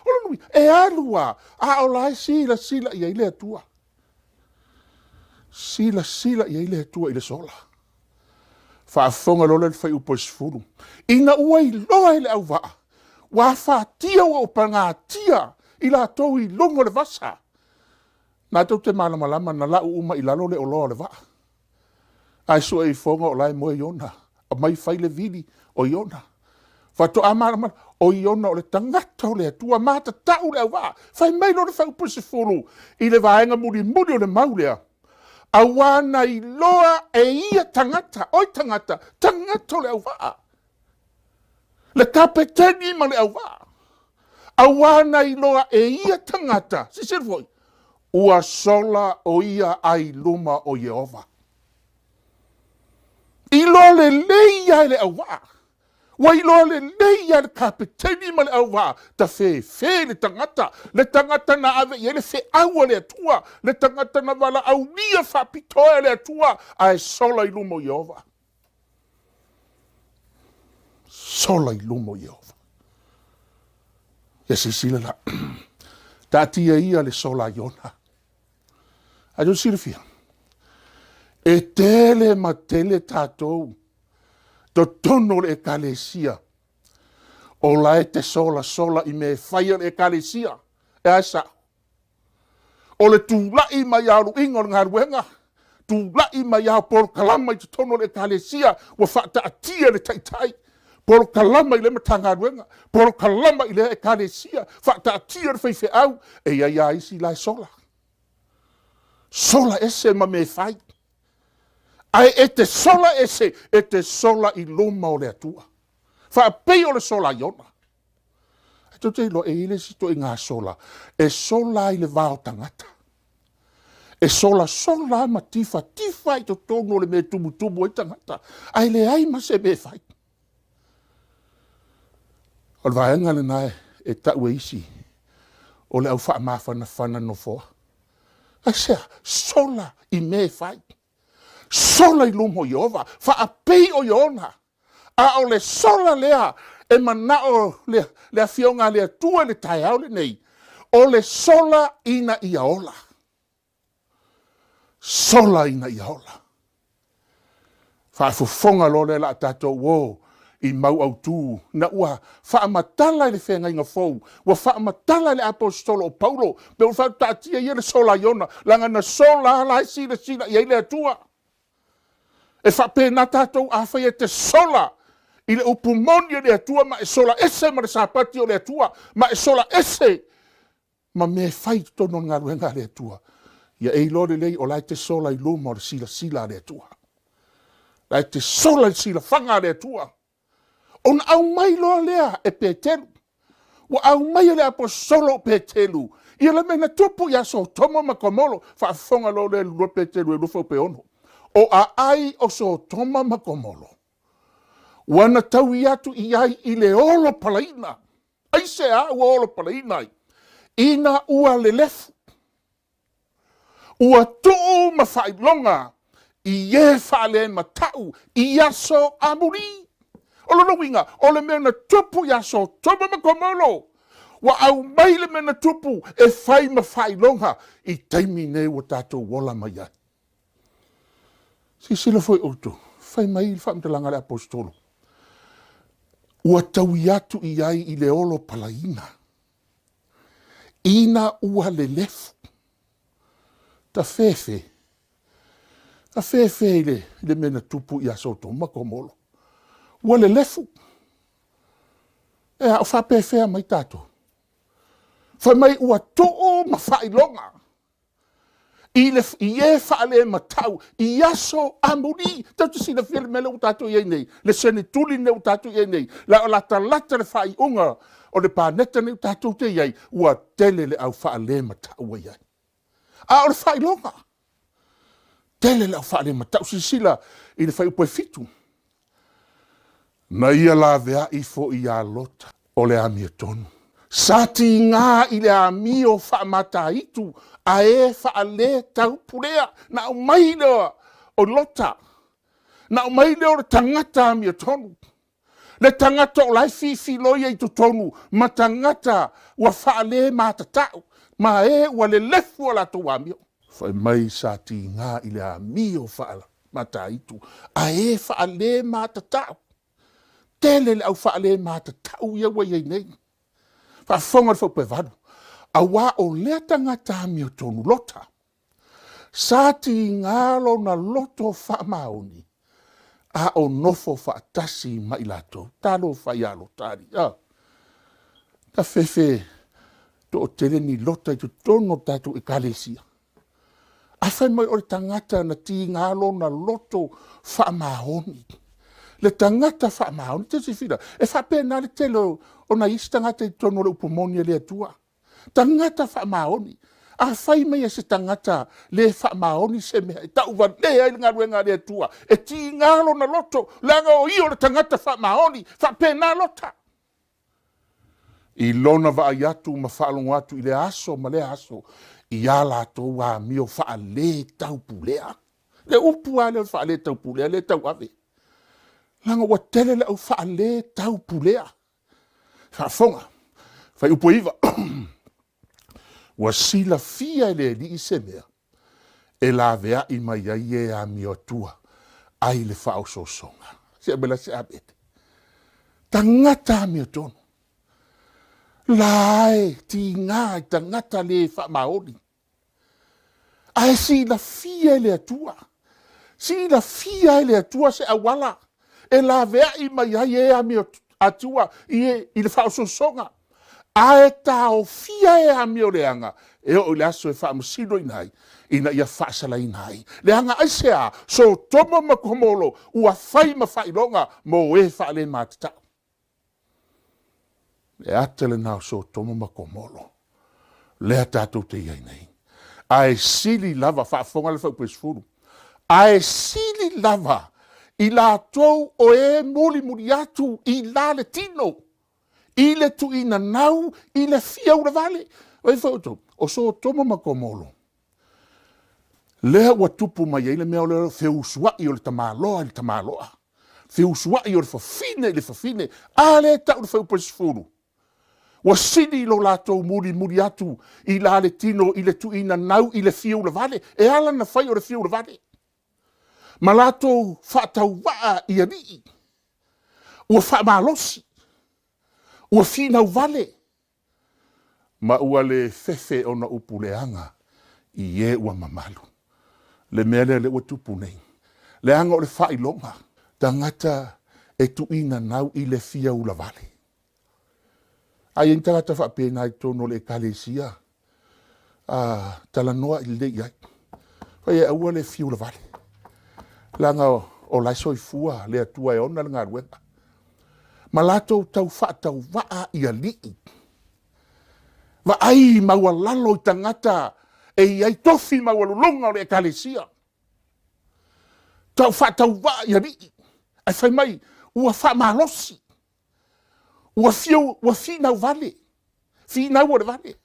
e alua, a o lai sila i ai le atua. Sila i ai le atua i le sola. Whaafonga lola le whai upo Sefulu. Ina ua i loa i le au waa. Wa whaatia o panga tia i la tau i longo le vasa. Nā tau te malamalama na lau uma i lalo le o loa le waa. Ai sua i fonga o lai moe iona. O mai whai le vili o iona. Fato amara o iona o le tangata o le atua mata tau le au waa. Whai mai lo le whai upo Sefulu. I le vaenga muri o le maulea. Awana i loa e ia tangata, oi tangata o le au waa. Le kapeteni ma le au waa. Awana i loa e ia tangata, sisirvoi, ua sola o ia ai luma o Yehova. I loa le leia le au waa. Wa i loa le leia le kapeteni ma le au waa. Ta fe le tangata na ave i le fe aua le atua. Le tangata na wala au nia Faapitoa le atua. A e sola i lumo Yehova. Sola i lumo Yehova. Ia sisila la. Ta tia ia le sola iona. A jo sirfia. E tele ma tele tatou. To tono le Ekalesia. O la e te sola i me whaia le Ekalesia. E aisa. O le tūlai mai au ingo ngā ruenga. Tūlai mai au poro kalama i te tono le Ekalesia. Wa whata atia le taitai. Poro kalama i le matanga ruenga. Poro kalama i le Ekalesia. Whata atia le whaife au. E ia isi lai sola. Sola ese ma me whai. Ai e te sola i loma o le atua. Whaapei o le sola iona. E to te ilo e ile si to i ngā sola. E sola i le vāo tangata. E sola ma tifa i to tono le me tumu i tangata. Ai le ai ma se me whai. O le vaenga le nae e tau e isi. O le au wha mawhana no foa. Ai sea, sola i me whai. Sola i lumo Yehova, whaapei o iona. A o le sola lea, e manao le afionga lea tua le tai au le nei. O le sola ina ia ola. Sola ina ia ola. Whaafufonga lo le la tatou wo i mau au tū. Na ua whaamatala le whenga inga fau. Wa whaamatala le apostolo o Paulo. Me ua whaatatia ia le sola iona. Langa na sola la sila i le atua. E whape na tātou awhai e te sola i le upumoni le atua ma e sola ese ma le sapati o le atua ma e sola ese ma me fai tono ngaruenga le atua ia e lore lei o lai te sola i luma o le sila le atua lai te sola i sila fanga le atua ona au mai loa lea e petelu wa au mai le apo solo petelu ia le mena tupu ia so tomo makomolo fa fonga lo le lo petelu e lufo peono o a ai o so toma makomolo wana tau iatu iai i le olo palaina ai se a olo palaina ina ua le lefu ua tuu mawhailonga i e whaale matau i aso amuri o lo winga o le mena tupu i aso toma makomolo wa au mai le mena tupu e whai mawhailonga i taimi nei wa tātou wola mai ai si sila foi auto whai mai il whamtalanga le apostolo ua tau iatu i ai i le olo palaina ina ua le lefu ta fefe le mena tupu i aso toma komolo ua le lefu e a o whapefea mai tātou whai mai ua to'o mawhailonga i e whaale matau i aso amuri tautu sina while mele u tātou iei nei le sene tuli ne u tātou iei nei la o lata le whai unga o le pāneta ne u tātou te iei ua tele le au whaale matau iei a o le whailonga tele le au whaale matau sila i le whai upoe fitu na ia la vea i fo i a lota o le amia tonu sati ngā i le amio whaamata itu a e whaale tau purea na o mai leo o lota na o mai leo le tangata amia tonu le tangata o lai fifi loia i tonu ma tangata ua whaale matatau ma e ua le lefu o la tau amio whai mai sati ngā i le amio whaamata itu a e whaale matatau tele le au whaale matatau ia wai nei whafonga le whaupe vadu. A wā o lea tangata mi o tonu lota. Sāti ngālo na loto whamaoni. A o nofo whaatasi mai lato. Talo whaialo tāri. Ta fefe to o tele ni lota i tu tono tatu Ekalesia. A whai mai o le tangata na ti ngālo na loto whamaoni. Le tangata whamaoni. Te si whira. E whapena le telo o na isi tangata i tono le upomoni le atua. Tangata whamaoni. A whai mai se tangata le whamaoni se mea. Tau wa lea i ngā ruenga le atua. E ti ngālo na loto. Langa o io le tangata whamaoni. Whapena lota. I lona wa ai atu ma whaalongo atu i le aso ma le aso. I ala to wa mio whaale tau pulea. Le upua le whaale tau pulea le tau ave. Langa wa tele le au whaale tau pulea. Whafonga, whai upo iwa, wa sila fia ele li i se mea, e la vea i mai ai e a mi o tua, ai le whao so songa. Se abela se abete. Tangata mi o tono. Lae, ti ngā, tangata le wha maori. Ai sila fia ele atua. Sila fia ele atua se awala. E la vea i mai ai e a mi o atua i le whaososonga. A e tau fia e a mio leanga. E o le aso e whaamusino i nai. Ina ia whaasala i nai. Leanga aisea, so tomo makomolo, ua whai mawhailonga, mo e whaale mātatau. Le atele nao so tomo makomolo. Lea tātou te iai nei. A e sili lava, whaafonga le whaupes furu. A e sili lava, i la tou o e muri atu i la le tino. I le tu ina nau, i le fia ura vale. Oi whauto, o so tomo makomolo. Lea ua tupu mai ei le mea o le Feusua'i o le tamaloa. Feusua'i o le fafine, a le tau le whaupes furu. Wa sini lo lato muri atu i la le tino, i le tu ina nau, i le fia ura vale. E ala na whai o le fia ura vale. Ma lato whaatau waa i ani. Ua whaamalosi. Ua whinau vale. Ma ua le fefe o na upuleanga i e ua mamalu. Le mele le ua tupu nei. Le anga o le whailonga. Tangata e tuina nau i le fia ula vale. Ai en tangata whapena i tono le Ekalesia. Talanoa i le iai. Pai e aua le fia ula vale. Langa o laiso i fua le atua e ona ngā ruenga. Ma lato tau whaatau waa i a lii. Wa ai maua lalo i tangata e iai tofi maua lulunga o le Ekalesia. Tau whaatau waa i a lii. Ai whai mai, ua wha malosi. Ua finau vale. Finau o le vale.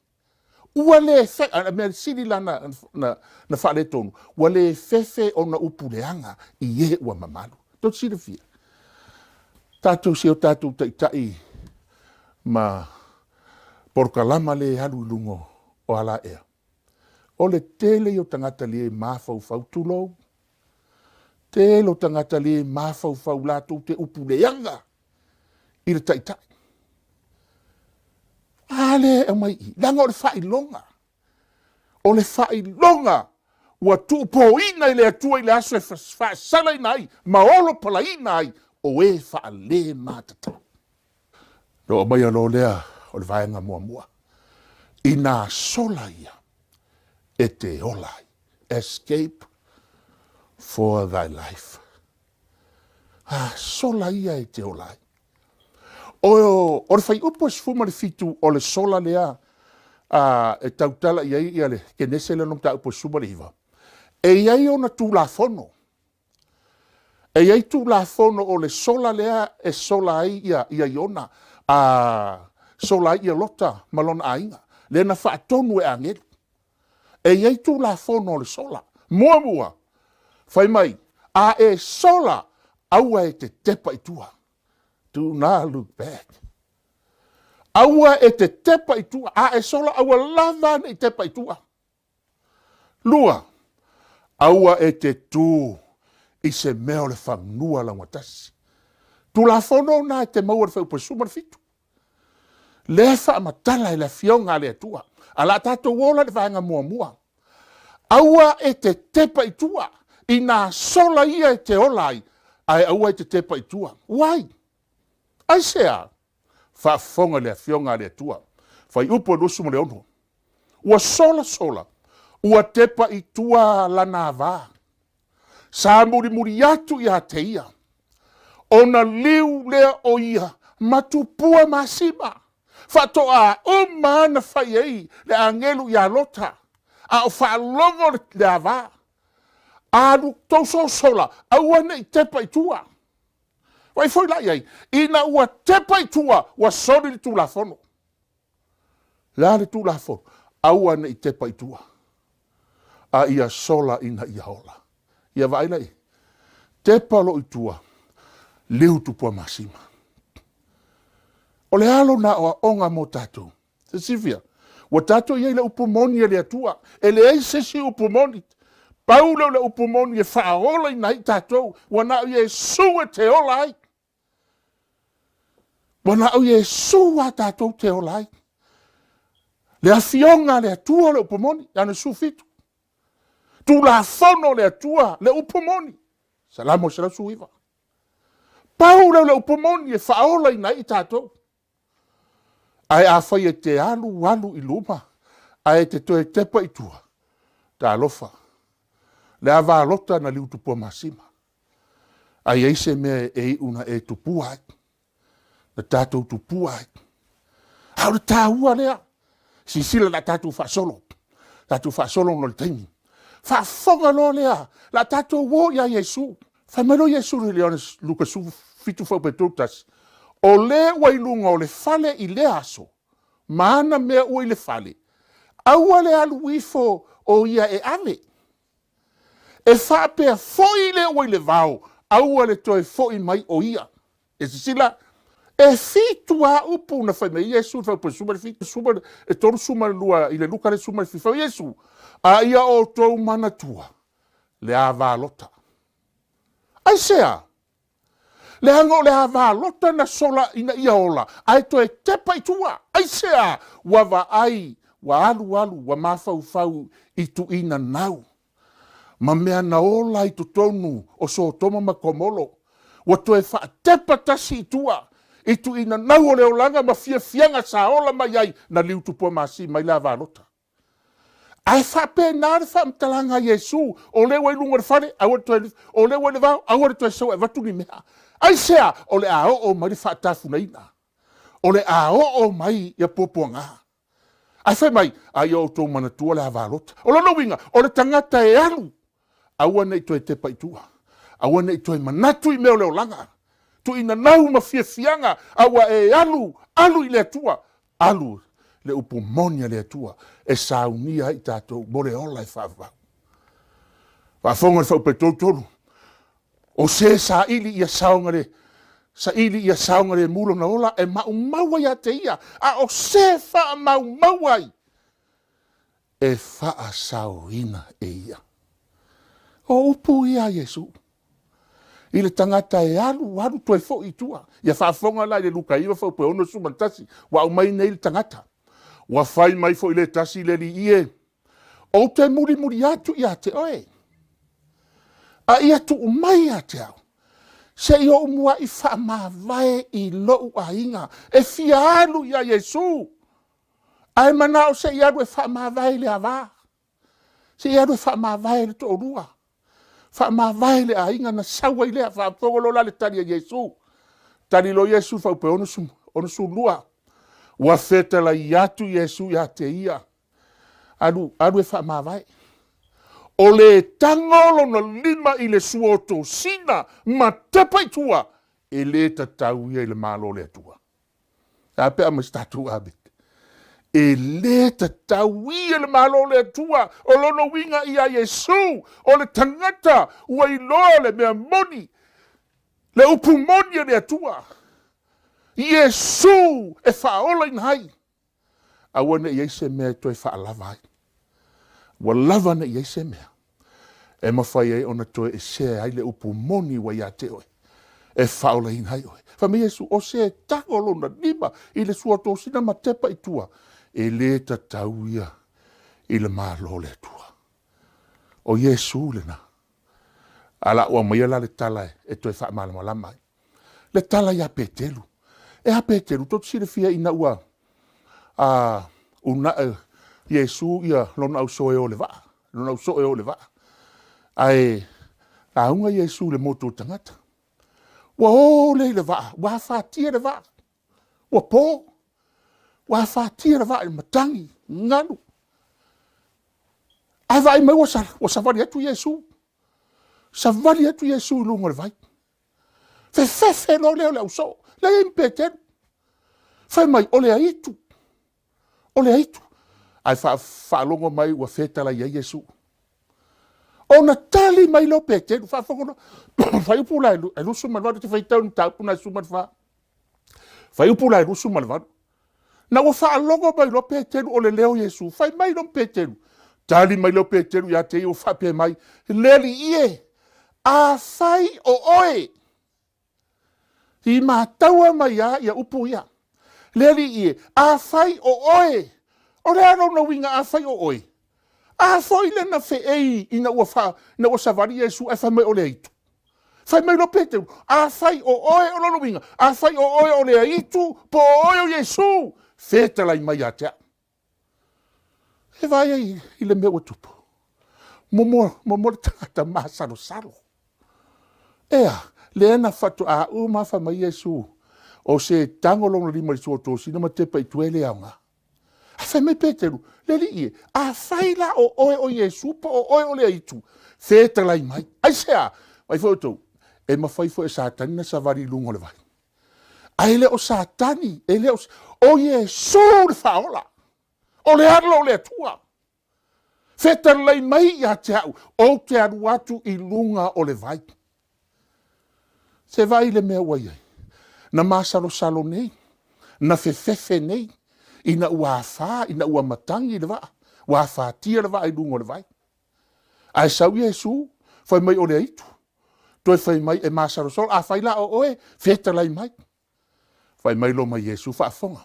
Ua le fefe, mea siri lana na whale tonu. Ua le fefe o na upuleanga i e ua mamalu. Tot siri fia. Tātou seo tātou taitai ma porkalama le halu lungo o ala ea. O le tele o tangata le mafau fau tulou. Tele o tangata le mafau fau latou te upuleanga i le taitai. Ale e mai i. Langa o le whailonga. O le whailonga. Ua tuupoina i le atua i le aso e whaasala i nai. Maolo pala i nai. O e whaale mātata. No mai alo lea o le vaenga mua mua. I nā sola ia. E te olai. Escape for thy life. Sola ia e te olai. O le whai upo e sfuma le fitu o le sola lea e tautala iai ia le kenese le nom ta upo suma le iwa. E iai o na tū la fono. E iai tū la fono o le sola lea e sola ai ia iona. Sola ai ia lota malona ainga. Le na whaatonu e angelu. E iai tū la fono o le sola. Mua mua. Whai mai. A e sola aua e te tepa i tua. Do not look back. Aua e te tepa i tua. A e sola aua lava i tepa i tua. Lua. Aua e te tū i se meo le whanua la watasi. Tu la fono na e te maua le whaupasuma le fitu. Le wha matala i le fionga le tua. A la tato wola le whaanga mua mua. Aua e te tepa i tua. I nā sola ia e te olai. Ai aua e te tepa i tua. Wai? Ai sea. Whaafonga le fionga le tua. Whai upo e lusu mo le ono. Ua sola sola. Ua tepa i tua lana vā. Sa muri muri atu ia te ia. Ona liu lea o ia. Matupua masima. Whatoa o mana whai ei. Le angelu ia lota. A o whaalongo le avā. Aru tauso sola. Aua nei tepa i tua. Wai foi lai ai. Ina ua tepa i tua. Ua sori le tu la fono. La le tu la fono. Aua nei tepa i tua. A ia sola ina ia hola. Ia vai lai. Tepa lo i tua. Liu tupua masima. O le alo na o onga mo tatou. Se sifia. Wa tatou iei le upumoni e le atua. E le ei sesi upumoni. Paulo le upumoni e whaola i nai tatou. Wana au e sua te olai. Wana au e sua tatou te olai. Le afionga le atua le upumoni. Ane sufitu. Tu la fono le atua le upumoni. Salamo sala suiva. Paulo le upumoni e whaola i nai tatou. Ai a whai e te alu i luma. Ai te toe tepa i tua. Ta alofa. Le ava lota na liu tupua masima. Ai eise mea e una e tupua ai. Na tātou tupua ai. Hau le tāua lea. Sisila la tātou whasolo. Tātou whasolo no le taimi. Whafonga lo lea. La tātou wo ia Yesu. Whamelo Yesu le leones luka su fitu whaupetutas. O le wailunga o le fale i le aso. Maana mea ua i le fale. Aua le alu ifo o ia e ave. E whapea foi le ua i le vau. Aua le toe foi mai o ia. E sisila. E fitu a upu na whai mei Yesu. Whaupe suma le fitu. Suma e toru suma lua i le luka le suma le fitu. Yesu. A ia o tou mana tua. Le a valota. Ai sea. Le hango le hava lota na sola ina ia ola. Ai to e tepa i tua. Ai sea. Wa ai. Wa alu wa mafau fau i tu ina nau. Ma mea na ola i tu tonu o so toma makomolo. ua toe whaatepa tasi itua, i tu ina nau o leo langa ma fianga sa ola mai ai na liu tupua masi mai la valota. Ai whape nare whaamtalanga Yesu, o lewa ilunga le whare, o lewa le vau, aware toe sau e watungi mea. Ai sea, o le a o mai whaatafu na ina. O le a o mai ia popoanga. Ai whai mai, ai o tō manatua le avalota. O lono winga, o le tangata e alu. Aua nei toe te paitua. Aua nei toe manatu i meo leo langa. Tu ina nau ma fianga, aua e alu i le atua. Alu, le upumonia le atua. E SAUNIGA i tātou, bore ola e whawau. Whafonga le whaupetou tolu. O se sa ili ia saunga le, sa ili ia saunga le mulo na ola, e maua ia te ia. A o se wha maua i. E wha sauina e ia. O upu ia Yesu. I le tangata e alu toe fo i tua. Ia whafonga lai le luka iwa whaupe ono sumantasi. Wa au mai nei le tangata. Wa fai mai fo i le tasi le li ie. O te muri atu ia te oe. A ia tu umai a te au. Se i o umua i wha mawai i lou a inga. E fia alu ia Yesu. Ai manao se i alu e wha mawai le awa. Se i alu e wha mawai le to orua. Wha mawai le a inga na saua i lea wha pongolola le tani a Yesu. Tani lo Yesu wha upe ono su lua. Wa feta la iatu Yesu ia te ia. Alu e wha mawai. O le tangolo na lima i le suoto sina ma tepa i tua. E le tatau ia i le malo le atua. A pe ama statu abit. E le tatau ia le malo le atua. O lono winga ia Yesu. O le tangata ua i loa le mea moni. Le upu moni le atua. Yesu e whaola in hai. Awane iei se mea toi whaalava hai. Wa lava na iei se mea. E mawhai e ona toe e se ai le upu moni wa ia te oe. E whaola in hai oe. Whame Yesu o se takolo na lima i le suato sina ma tepa i tua. E le tatau ia i le malo le tua. O Yesu le na. Ala ua mai ala le tala e toe wha malama lamai. Le tala ia petelu. E ha petelu tot sire fia ina ua. Una Yesu ia lona au soe o le vaa. Lona au soe o le vaa. Ai aunga Yesu le moto tangata. Wa o le vaa. Wa whatia le vaa. Wa po. Wa whatia le vaa i matangi. Nganu. Ai vai mai wa savali atu Yesu. Savali atu Yesu lungo le vai. Fe no leo le au so. Le impeten. Fai mai ole aitu. Ole aitu. Ai fa longo mai wa feta la ia Yesu. Ona tali mai lo peten. Fa fogono. Fai upula e lusu malvado te fai tau ni tau puna suman fa. Fai upula e lusu malvado. Na wa fa longo mai lo peten ole leo Yesu. Fai mai lo peten. Tali mai lo peten ya te o fa pe mai. Leli ie. A fai o oe. I mātaua mai ia upu ia. Leli ie, a fai o oe. O rea no winga a fai o oe. A fai le na fe ei ina ua wha, na ua savari Yesu, a fai mai o le itu. Fai mai lo pete, a fai o oe o no winga. A fai o oe o le itu, po oe o Yesu. Feta lai mai a tea. E vai i le mea tupu. Momo tangata maa salo. Ea. Lena fatu a uma fa mai Yesu. O se tangolo no lima so to sina ma tepa i tuele anga. A fa me Peteru, le li a faila o oe o Yesu po o oe o le itu. Feta lai mai. Ai sea, mai foto. E ma fai fo e satani na savari lungo le vai. Ai le o satani, e le o Yesu le faola. O le arlo le tua. Feta lai mai ia te au. O te aruatu i lunga o le vai. Se vai le mea wai ai. Na masalo nei. Na fefefe nei. Ina ua wha, ina ua matangi le vaa. Ua wha tia le vaa i lungo le vai. Ai sau Yesu, fai mai o le aitu. Toi fai mai e masalo sol. A fai la o oe, feta lai mai. Fai mai lo mai Yesu, wha afonga.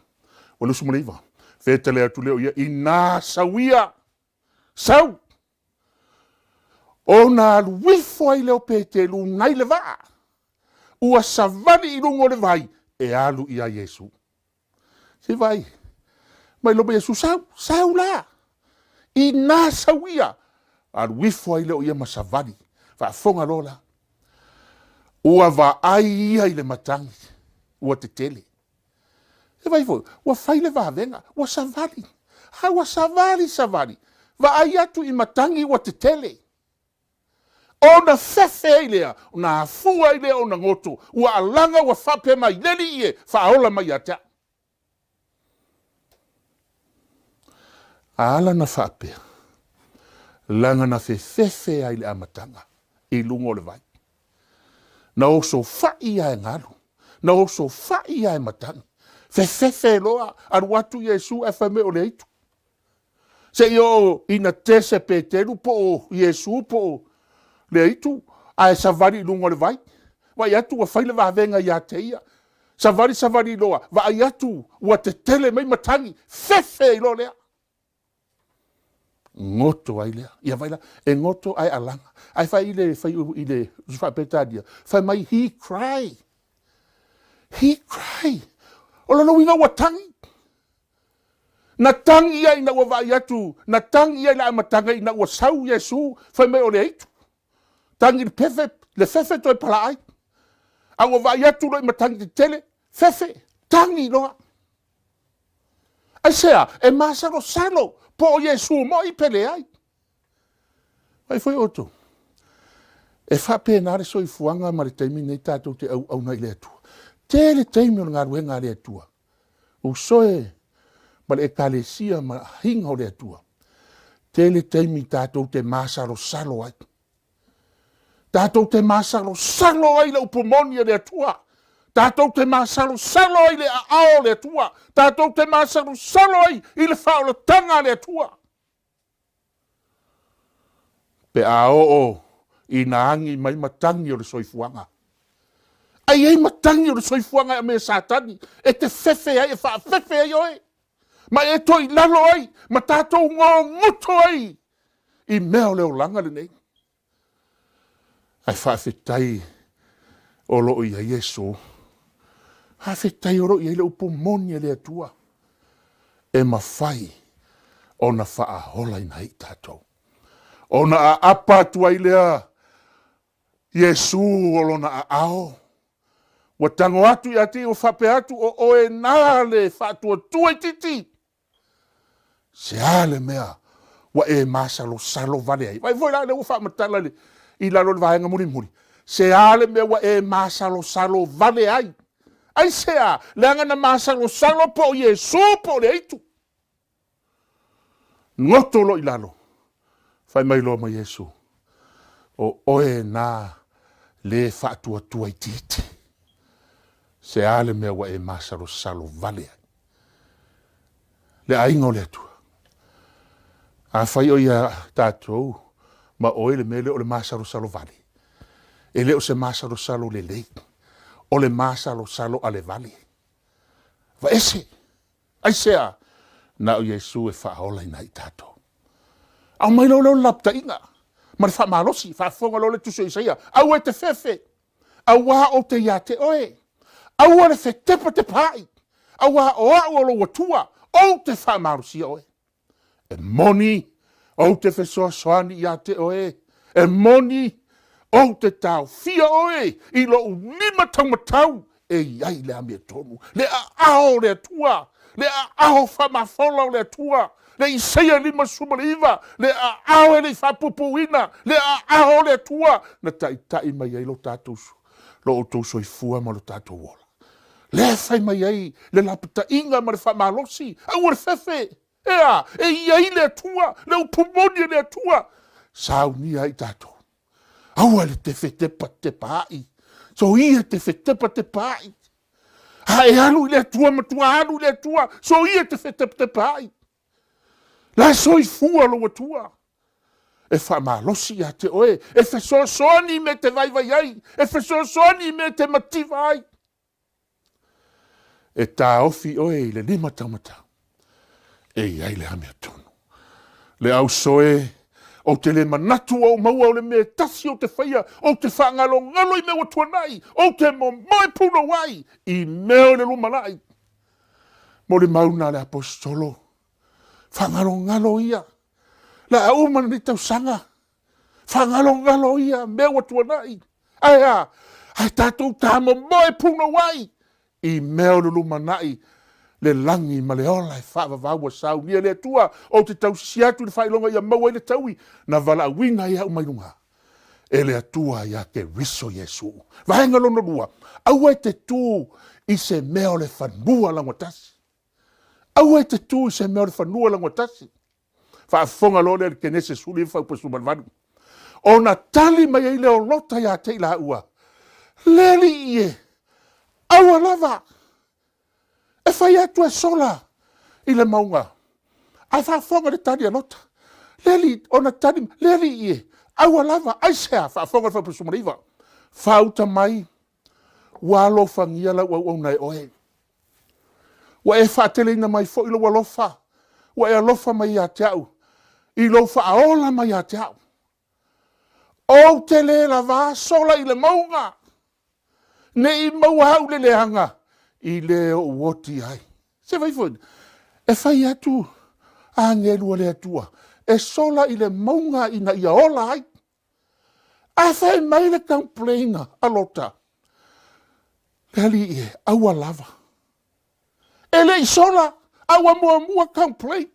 O lusu mleiva. Feta le atu leo ia. Ina sauia. Sau. O na luifo ai leo pete lu nai le vaa. ua savali i lungo le vai, e alu ia Yesu. Se vai, mai lobe Yesu sau la, i nā sauia, alu wifo ai leo ia masavali, whaafonga lola, ua va ai ia i le matangi, ua te tele. Se vai fo, ua whaile va venga, ua savali, ua savali, va ai atu i matangi ua te tele. Ona fefe ilea, ona afua ilea ona ngoto, ua alanga ua fape mai leli ie, faaola mai ata. Ala na fape, langa na fefe ai le amatanga, i lungo le vai. Na oso fai ai ngalu, na oso fai ai matangi, fefe loa, aruatu Yesu e fame o le itu. Se yo ina tese petelu po Yesu po le itu ai savari lungo le vai. Vai atu wa faile va venga ya teia. Savari loa, vai atu wa te tele mai matangi fefe lo lea. Ngoto ai lea. Ia vai la e ngoto ai alanga. Ai fai ile fa petadia. Fai mai he cry. Ola no winga watangi. Na tangi ai na wa vai atu, na tangi ai la matanga ina wa sau Yesu, fai mai o le itu. Tangi le fefe toi palai. A wa vai atu lo matangi te tele, fefe, tangi loa. Ai sea, e masaro salo, po Yesu mo i pele ai. Vai foi oto. E fa penare so i fuanga ma le taimi nei tatou te au nai le atua. Tele taimi o ngā ruenga le atua. O soe, ma le Ekalesia ma hinga o le atua. Tele taimi tātou te masaro salo ai. Tātou te masaro salo ai le upomoni le atua. Tātou te masaro salo ai le ao le atua. Tātou te masaro salo ai i le whaolatanga le atua. Pe a o i na angi mai matangi o le soifuanga. Ai matangi o le soifuanga me satani. E te fefe ai, e wha fefe ai oi. Ma e toi lalo ai, ma tātou ngoto ai. I mea o leo langa le nei. Ai whawhetai o loo ia Yesu. Whawhetai o loo ia le upomoni le atua. E mawhai o na whaahola i nei tātou. O na a apa tua i lea Yesu o lo na a ao. Wa tango atu i ati o whape atu o e nale whaatua tua i titi. Se ale mea, wa e masalo salo vale ai. Vai foi la le ufa matala le i la lo vaenga muri. Se ale mea wa e masalo salo vale ai. Ai sea, leanga na masalo salo po Yesu po le itu. Ngoto lo ilalo. Fai mai lo ma Yesu. O oe na le fatua tua i titi. Se ale mea wa e masalo salo vale ai. Le aingo le atua. A fai o ia tātou, ma oe le mele o le masaro salo vale. E le o se masaro salo le lei. O le masaro salo ale vale. Va ese. Ai sea. Na o Yesu e whaola i nai tātou. Au mai lo lapta inga. Ma le whamalosi, whafonga lo le tuso isaia. Au e te fefe. Au wa o te ia te oe. Au a le whetepa te pai. Au wa o a o lo watua. O te whamalosi oe. E moni o te whesoasoani ia te oe. E moni o te tau fia oe. I lo lima taumatau. E iai le amia tonu. Le a ao le atua. Le a ao whamafola le atua. Le isaia lima sumaliva. Le a ao e le whapupuina. Le a ao le atua. Na tai mai ai lo tātou. Lo o tau soifua ma lo tātou wola. Le fai mai ai. Le lapita inga ma le whamalosi. Au le fefe. Ea, e iai le atua, le upumoni le atua. SAUNIGA i tātou. Aua le te whetepa te pāi. So ia te whetepa te pāi. Ha e alu le atua, matua alu le atua. So ia te whetepa te pāi. La soi fua lo atua. E whamalosi a te oe. E whesosoni me te vai ai. E whesosoni me te mativa ai. E tā ofi oe le lima taumata. E iai le amea tonu. Le au soe, O te le manatu o maua o le me tasi o te whaia, o te whangalo ngalo I me o tuanai, o te mo mai puno wai, I meo le lumalai. Mo le mauna le apostolo, whangalo ngalo ia, la au mana ni tau sanga, whangalo ngalo ia, meo o tuanai. Ai tātou tā mo mai puno wai, I meo le lumanai, le langi ma le ola e whaavavaua SAUNIGA le atua o te tau siatu le whailonga ia maua I le taui na vala winga ia umailunga. E le atua ia ke riso Yesu. Vahenga lono lua, au e te tū I se meo le whanua langotasi. Au e te tū I se meo le whanua langotasi. Whaafonga lo le kenese suli whaupasu manvanu. O na tali mai I le o lota ia te ila ua. Leli ie, aua lava. E whai atu e sola I le maunga. Ai whaafonga le tani anota. Leli, ona tani, leli ie. Aua lava, ai sea, whaafonga le whapasu maniva. Whauta mai, walo whangia la au nai oe. Wa e whaatele ina mai fo ilo walofa. Wa e alofa mai a te au. I lo whaaola mai a te au. O te le la vā sola I le maunga. Ne I maua hau le leanga. I le o woti ai. Se vai foi. E fai atu a ngelua le atua. E sola I le maunga ina ia ola ai. A fai mai le complaina a lota. Lali e aua lava. E le I sola aua mua complain.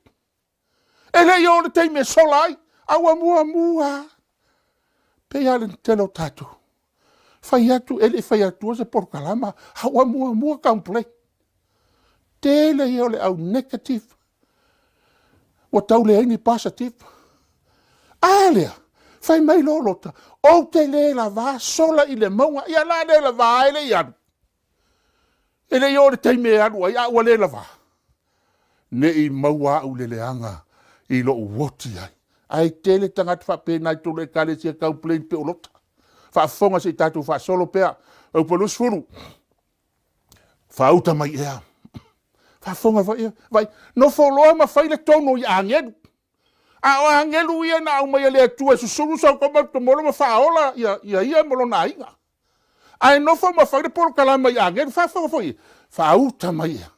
E le I o le teime sola ai. Aua mua. Pe ale telo tatu. Fai atu, ele fai atu se por kalama, hawa mua complain. Tele I ole au negative. Wa taule aini positive. Alea, fai mai lolota. O te le la va sola I le maunga, ia la le la va ele I anu. Ele I ole teime anu, ia ua le la va. Ne I maua au le leanga, I lo uoti ai. Ai tele tangata whapena I tole Ekalesia complain pe olota. Whaafonga se tātou whaasolo pēr, au palus furu. Whauta mai ea. Whaafonga vai, no wholoa ma whaile tono I angelu. A o angelu ia na au mai le atua susuru sau kama to molo ma whaola ia molo na inga. Ai no wha ma whaile polo kalama I angelu, whaafonga foi. Whauta mai ea.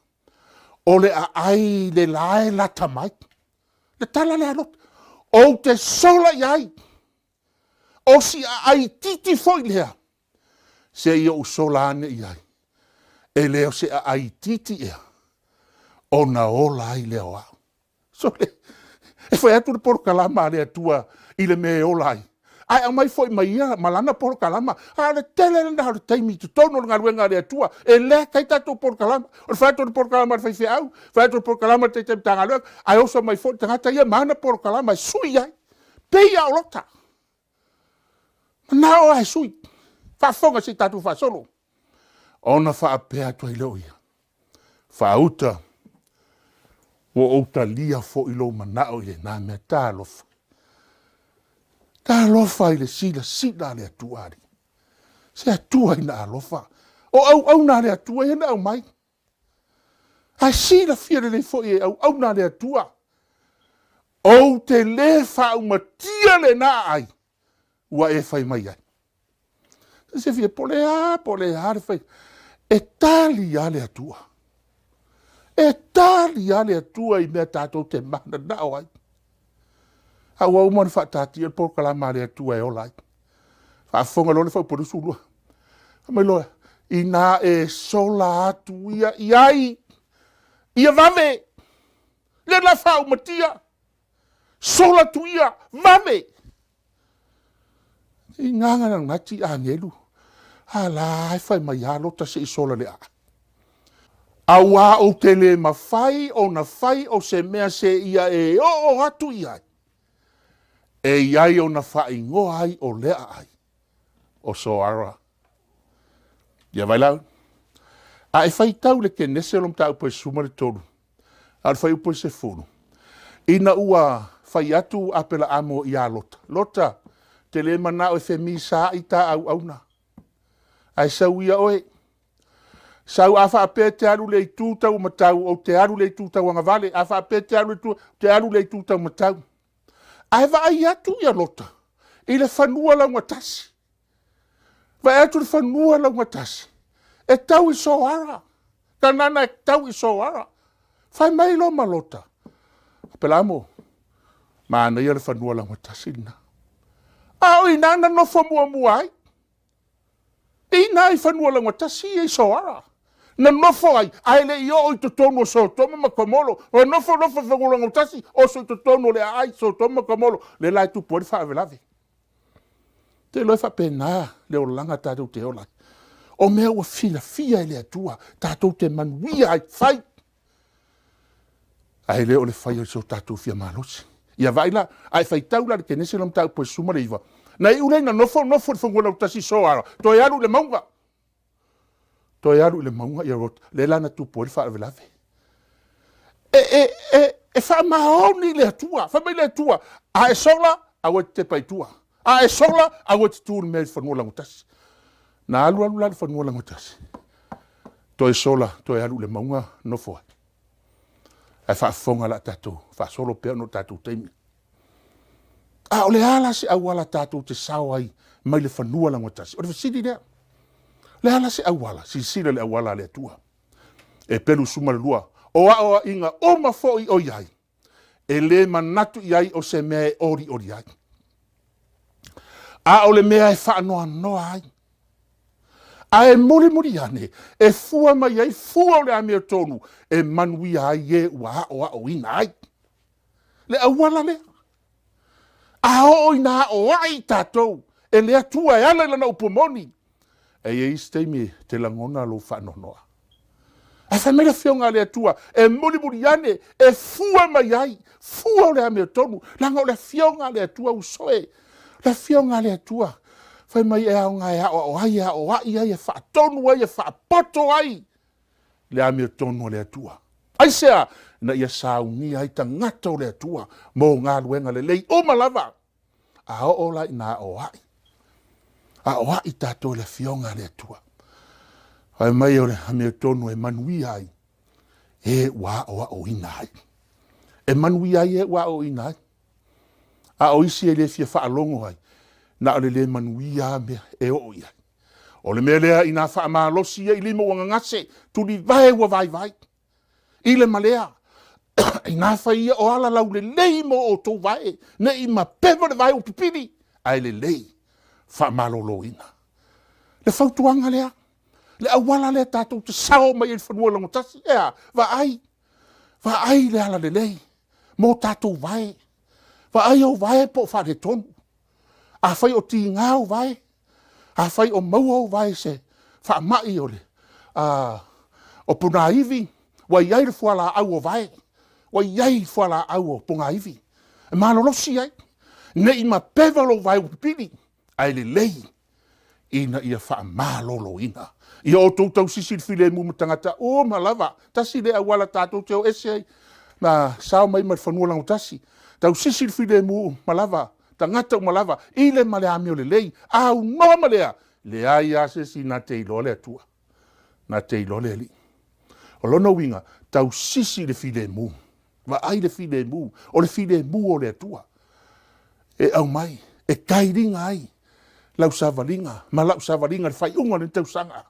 O le a ai le lae lata mai. Le tala le alot. O te sola iai. O si ai titi foi lea. Se ia o solane iai. E leo se ai titi ea. O na ola ai leo au. So le. E foi atu le por kalama le atua I le me ola ai. Ai au mai foi mai ia malana por kalama. A le tele na le taimi tu tono nga ruenga le atua. E le kai tatu por kalama. O fato le por kalama fai fe au. Fato le por kalama te tanga le. Ai oso mai foi tangata ia mana por kalama sui ai. Peia o lota. Nao ai sui. Whaafonga si tatu whaasolo. Ona whaapea tua I leo ia. Whauta. Wo outa lia fo I lo manao I nā mea tā lofa. Tā lofa I le sila le atuari. Se atua I nā lofa. O au nā le atua I nā au mai. Ai sila fia le fo I au nā le atua. O te le whau matia le nā ai. Ua e whai mai ai. Se fia polea le whai. E tali ale atua. E tali ale atua I mea tātou te mana nao ai. Au au mani whaatati e por kalama ale atua e ola ai. Whaafonga lo le whau poru sulua. Mai loa. I nā e sola atu ia iai. Ia vame. Le la whau matia. Sola tu ia vame. I nganga na ngati a ngelu. Ala, ai whai mai alota se I sola le a. Awa o te le mawhai o na whai o se mea se ia e o atu ia. E iai o na whai ngoa ai o lea ai. O so ara. Ia vai lau. A e whai tau le ke nese lom tau poe suma le tolu. A whai upo se funu. Ina ua whai atu apela amo ia lota. Lota. Te le mana o e whemi sa I ta au auna. Ai sau ia oe. Sau a whaape te aru le tūtau matau o te aru le tūtau anga vale. A whaape te aru le tūtau matau. Ai vai atu ia lota. I le whanua launga tasi. Vai atu le whanua launga tasi. E tau I soara. Ka nana e tau I soara. Whai mai lo malota. Pelamo. Mana ia le whanua launga tasi na. Au I nana no whamua muai. I nai whanua launga tasi I soara. Na nofo ai le I o I tonu o so toma makamolo. O nofo whanua launga tasi. O so tonu le ai so toma makamolo. Le lai tu pori whaavelavi. Te loe whapena le o langa tātou te olai. O mea ua fia le atua, tātou te manuia ai whai. Ai leo le whai o so tātou fia malosi. Ia vaila, ai whai taula le kenese lam tāu poe suma le iwa. Na I ule na nofo le whangola utasi so ara. Toi aru le maunga. Toi aru le maunga ia rota. Le lana tu poe le whaavelavi. E wha maoni le atua. Wha mai le atua. A e sola, a wa te paitua. A e sola, a wa te tūri mea whangola utasi. Na alu la whanua lango tasi. Toi sola, toi alu le maunga no foa. Ai whaafonga la tātou, whaasolo pēr no tātou teimi. A o le ala se awala tātou te sao ai, mai le whanua lango tasi. O le whasidi lea. Le ala se awala, si sila le awala le atua. E pelu suma le lua. O inga o mafoi o iai. E le manatu iai o se mea ori ai. A o le mea e whaanoa noa ai. A e muri ane, e fua mai ai, fua o le amea tonu, e manui ai e ua o ina ai. Le awala lea. A o ina o ai tātou, e lea tua e ala lana upomoni. E e isteimi te langona lo whanonoa. A whamera whionga lea tua, e muri ane, e fua mai ai, fua o le amea tonu, langa o le whionga lea tua usoe, le whionga lea tua. Whai mai e au ngai o ai e whaatonu ai e whaapoto ai. Le amea tonu le atua. Ai sea, na ia SAUNIGA ai tangata o le atua. Mō ngā luenga le lei o malava. A o lai nā o ai. A o ai tātou le whionga le atua. Whai mai o le amea tonu e manui ai. E wā o ina ai. E manui ai e wā o ina ai. A o isi e le fia whaalongo ai. Na ole le manuia mea e o ia. O le mea lea ina wha amalosi ia I lima wanga ngase, tuli vai wa vai. I le malea, ina wha ia o ala lau le lei mo o tō vai, ne I ma pewa le vai o pipiri, ai le lei, wha amalolo ina. Le whautuanga lea, le awala lea tātou te sao mai e whanua lango tasi, ea, wa ai le ala le lei, mo tātou vai, wa ai o vai po whare tonu. A whai o ti ngāo vai. A whai o maua o vai se. Wha mai o le. O puna iwi. Wa iai le fuala au o vai. Wa iai fuala au o punga iwi. E malolosi ai. Ne I ma pevalo vai o pipiri. Ai le lei. Ina ia wha malolo ina. Ia o tōtau sisir file mu matangata. O malava. Tasi le awala tātou te o ese ai. Na sao mai mai whanua lango tasi. Tau sisir file mu malava. Tangata o malava, I le male amio le lei, au noa malea, le ai ase si na te ilole atua, na te ilole li. O lona winga, tau sisi le fide mu, wa ai le fide mu, o le fide mu o le atua. E au mai, e kairinga ai, lau savalinga, ma lau savalinga le fai unga le tau sanga.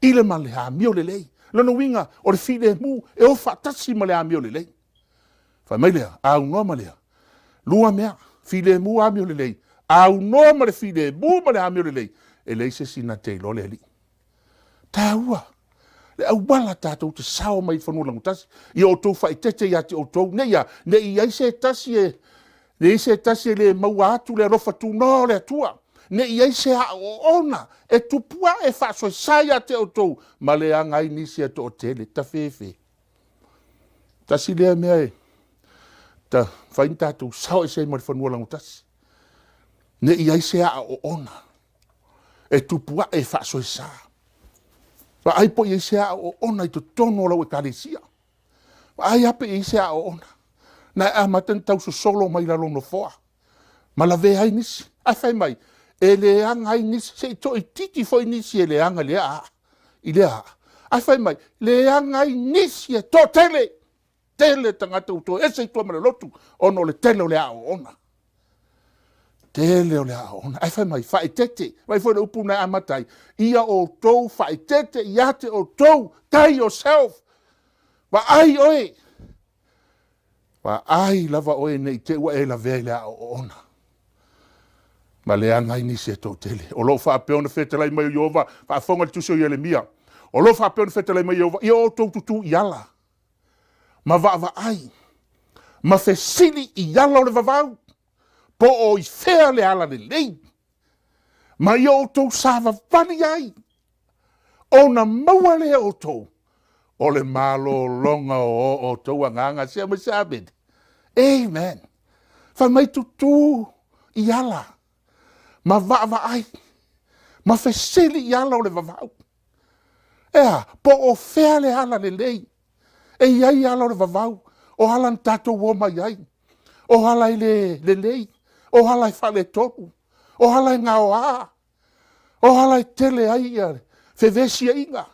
I le male amio le lei, lona winga, o le fide mu, e o fatasi male amio le lei. Fai mai lea, au noa malea, lua mea, file mu amio le lei. Au no ma le file mu ma le amio le lei. E lei se sina te lo le li. Tā ua. Le au wala tātou te sao mai whanua langu tasi. I o tō whai tete ia te o tō. Ne ia, ne I ai se tasi e. Ne I se tasi e le maua atu le rofa tu no le atua. Ne I ai se a o ona. E tupua e whaasoi saia te o tō. Ma le angai nisi a tō tele. Ta whewhe. Tasi lea mea e. Ta whain tātou sao e se mari whanua langu tasi. Ne I ai se a o ona. E tupua e whaasoi sa. Wa ai po I se a o ona I to tono lau Ekalesia. Wa ai ape I se a o ona. Na a matan tau so solo mai la lono foa. Ma la ve ai nisi. Ai whai mai. E le anga ai nisi. Se to I titi foi nisi e le anga le a. I le a. Ai whai mai. Le anga ai nisi e to tele. Tele tangata uto, ese I tua mare lotu, ono le tele o le a o ona. tele o le aona. Ai whai mai, whae tete. Mai whai upu nei amatai. Ia o tou, whae tete, ia te o tou. Tai yourself. Wa ai oe. Wa ai lava oe nei te ua e la vea le aona. Ma le angai ni se tau tele. O lo whaapeo na whetelai mai o Iova. Whaafonga le tuso i Elemia. O lo whaapeo na whetelai mai o Iova. Ia o tou tutu i ala. Ma wa ai. Ma fesili i ala o le vavau. Po o i whea le ala le lei. Ma i o tou sawa vani ai. O na maua le o tou. O le malo longa o tou anganga sea ma sabed. Amen. Fa mai tutu i ala. Ma va ai. Ma fesili i ala o le vavau. Ea, po o whea le ala le lei. E iai ala o le vavau. O hala tato woma iai. O hala i le lei. O hala i whale tonu. O hala i ngā oa. O hala i tele ai ia. Fevesia inga.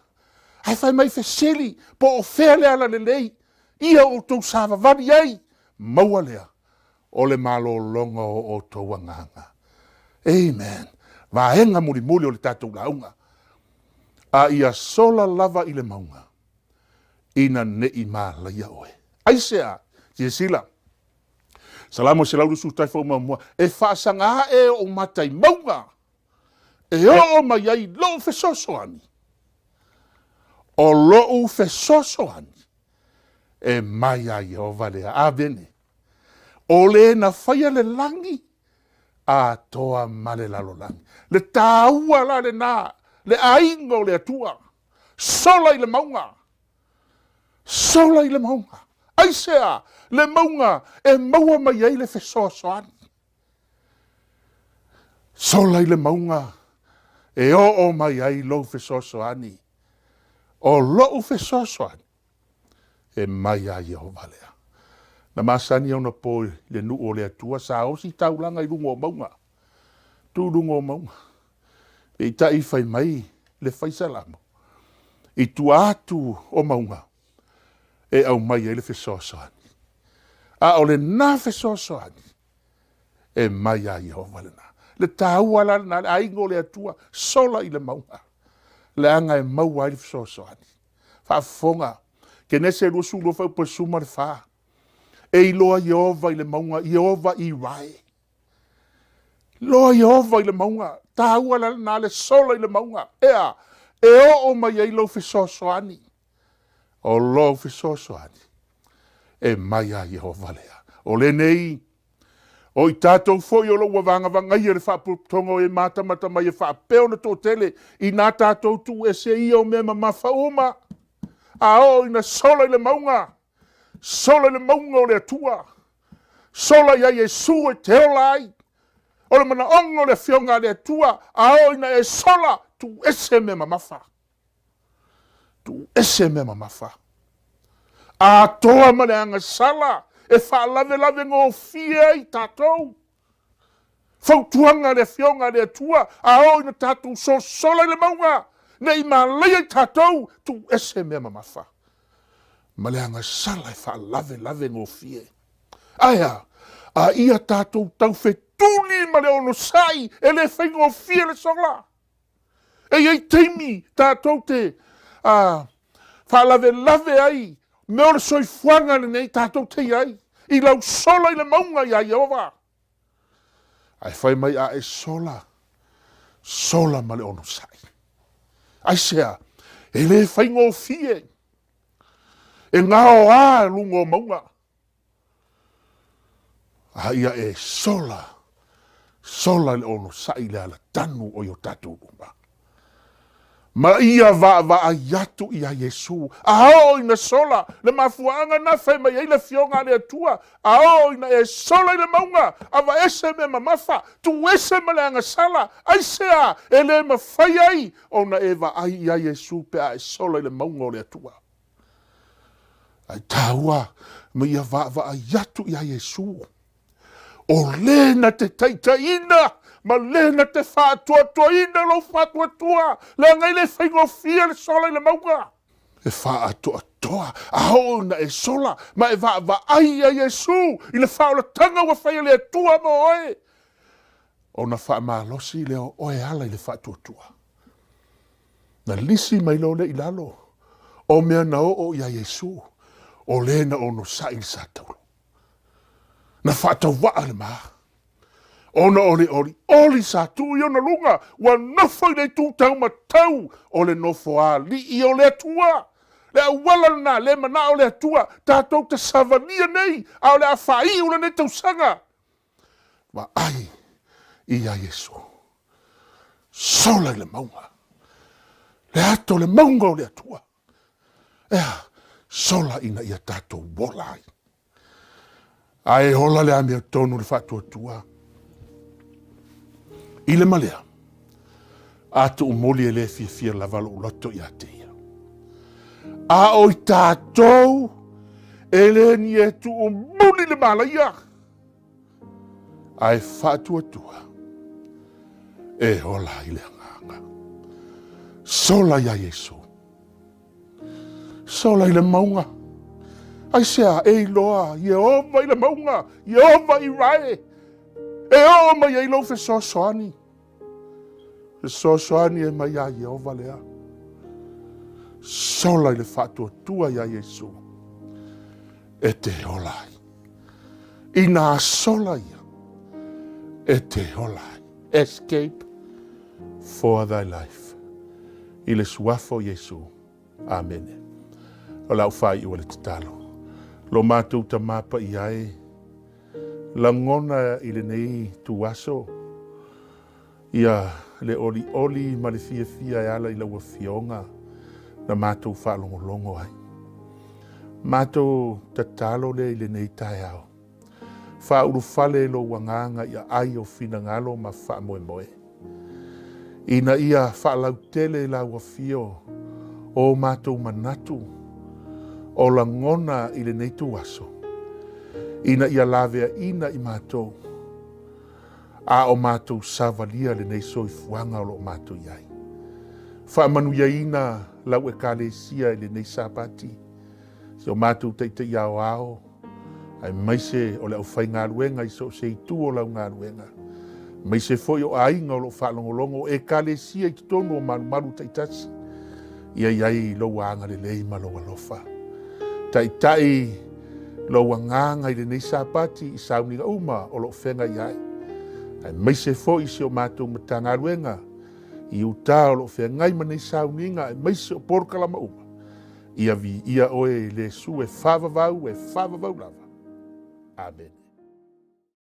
Ai whai mai fesili. Po o whea le ala le lei. Ia o tau sawa vani ai. Maua lea. O le malo longa o tau anganga. Amen. Vaenga muli muli o le tatou launga. A ia sola lava i le maunga. Ina ne i mala ia oe. Aisea, Jesila. Salamo se laudu sutai fo mamua. E whaasanga e o matai maunga. E o mai ai lo fesoso ani. O lo fesoso ani. E mai ai o valea avene. O le na whaia le langi. A toa male lalo langi. Le taua la le nā. Le aingo le atua. Sola i le maunga. Sola i le maunga. Aisea, le maunga e maua mai ai le fesoasoani. Sola i le maunga e o mai ai lo fesoasoani. O lo fesoasoani. E mai ai o valea. Na masani au na poi le nu o le atua sa o si taulanga i rungo o maunga. Tu rungo o maunga. E ta i fai mai le fai salamo. I tu atu o maunga. E au mai e le fesoasoani. A o le na fesoasoani. E mai a Iehova le na. Le tāua la na le aingo le atua sola i le maunga. Le anga e maua i le fesoasoani. Whaafonga. Ke nese lua sulo fau pasuma le wha. E iloa Iehova i le maunga. Iehova i rai. Loa Iehova i le maunga. Tāua la na le sola i le maunga. Ea. E o mai e ilo fesoasoani. O lo fesoasoani. E mai a Iehova lea. O le nei. O i tātou foi o lo wavanga vangai e le whaaputongo e mata mai e whaapeo na tō tele. I nā tātou tu e se ia o mea mamafa uma. A o ina sola i le maunga. Sola i le maunga o le atua. Sola i a Yesu e teo lai. O le mana ongo le fionga le atua. A o ina e sola tu ese mea mamafa. Tu ese mea mamafa. A toa mane anga sala. E wha lave ngō fia i tātou. Fautuanga le fionga le atua. A o ina tātou so sola i le maunga. Nei ma leia i tātou. Tu ese mea mamafa. Ma le anga sala e wha lave ngō fia. Aia. A ia tātou tau fetuni ma le ono sai. E le whai ngō fia le sola. E iei teimi tātou te. Wha lave ai. Me ora soifuanga le nei tātou te ai. I lau sola i le maunga i a Iehova. Ai whai mai a e sola. Sola ma le ono sai. Ai sea. E le whai ngō fie. E ngā o a lungo maunga. A ia e sola. Sola le ono sai le ala tanu o yo tātou rumba. Ma ia va ayatu ia Yesu. Ao ina sola. Le mafuanga na fai mai ele fionga le atua. Ao ina e sola i le maunga. Ava ese me mamafa. Tu ese me leanga sala. Aisea ele ma fai ai. Ona eva ai ia Yesu pe a e sola i le maunga o le atua. Ai taua. Ma ia va ayatu ia Yesu. O lena te taitaina. Ma lena te whaatuatoina lo whaatuatua. Le ngai le whaingofia le sola i le maunga. E whaatuatoa. Aho na e sola. Ma e va ai a Yesu. I le whaolatanga wa whai le atua mo oe. o na whaamalosi leo oe ala i le whaatuatua. Na lisi mai lo le ilalo, o mea na o ia Yesu, o le na ono sa i sa taulo. Na whaatau waa le maa. Ona oli sa tu i ona lunga, wa nofo i le tu tau matau, o le nofo a li i o le atua. Le awala na le mana o le atua, tātou te savania nei, a o le awhai o le ne tausanga. Wa ai, i a Yesu. Sola i le maunga. Le ato le maunga o le atua. Ea, sola ina ia tātou wolai. Ai hola le ame o tonu le whatua tua. I le malea, atu umoli e le fia lavalo u loto i ateia. A o i tātou, e le ni e tu umoli le malaia. Ai whatua tua, e hola i le anganga. Sola ia Yesu. Sola i le maunga. Ai sea e loa, Yehova i le maunga, Yehova i rae. E o mai ai lo fe soani. Fe soani e mai a Yehova lea. Sola i le whatua tua ia Yesu. E te olai. Ina sola ia. E te olai. Escape for thy life. I le suafo Yesu. Amen. O lau whai ua le tatalo. Lo mātou ta mapa i ai. Langona i le nei tu aso. Ia le oli ma le fia e ala i laua fionga. Na mātou whaalongolongo ai. Mātou tatalo le i le nei tai au. Whauru fale lo wanganga ia ai o fina ngalo ma wha moe moe. Ina ia whaalau tele laua fio o mātou manatu. O langona i le nei tu aso. Ina ia lavea ina i mātou. A o mātou savalia le nei soi fuanga o lo mātou iai. Whaamanu ia ina lau Ekalesia i le nei sapati. Se o mātou teite iao ao. Ai maise o le aufai ngā ruenga i so se i tu o lau ngā ruenga. Maise foi o ainga o lo whaalongolongo Ekalesia i tonu o maru taitasi. Ia iai lo wanga le lei ma lo alofa. Tai lo wanganga i le nei sapati i SAUNIGA uma o lo whenga iai. Ai maise foi se o mātou matanga ruenga. I uta o lo whengai ma nei SAUNIGA ai maise o porkalama uma. Ia vi ia oe le su e whavavau lava. Amen.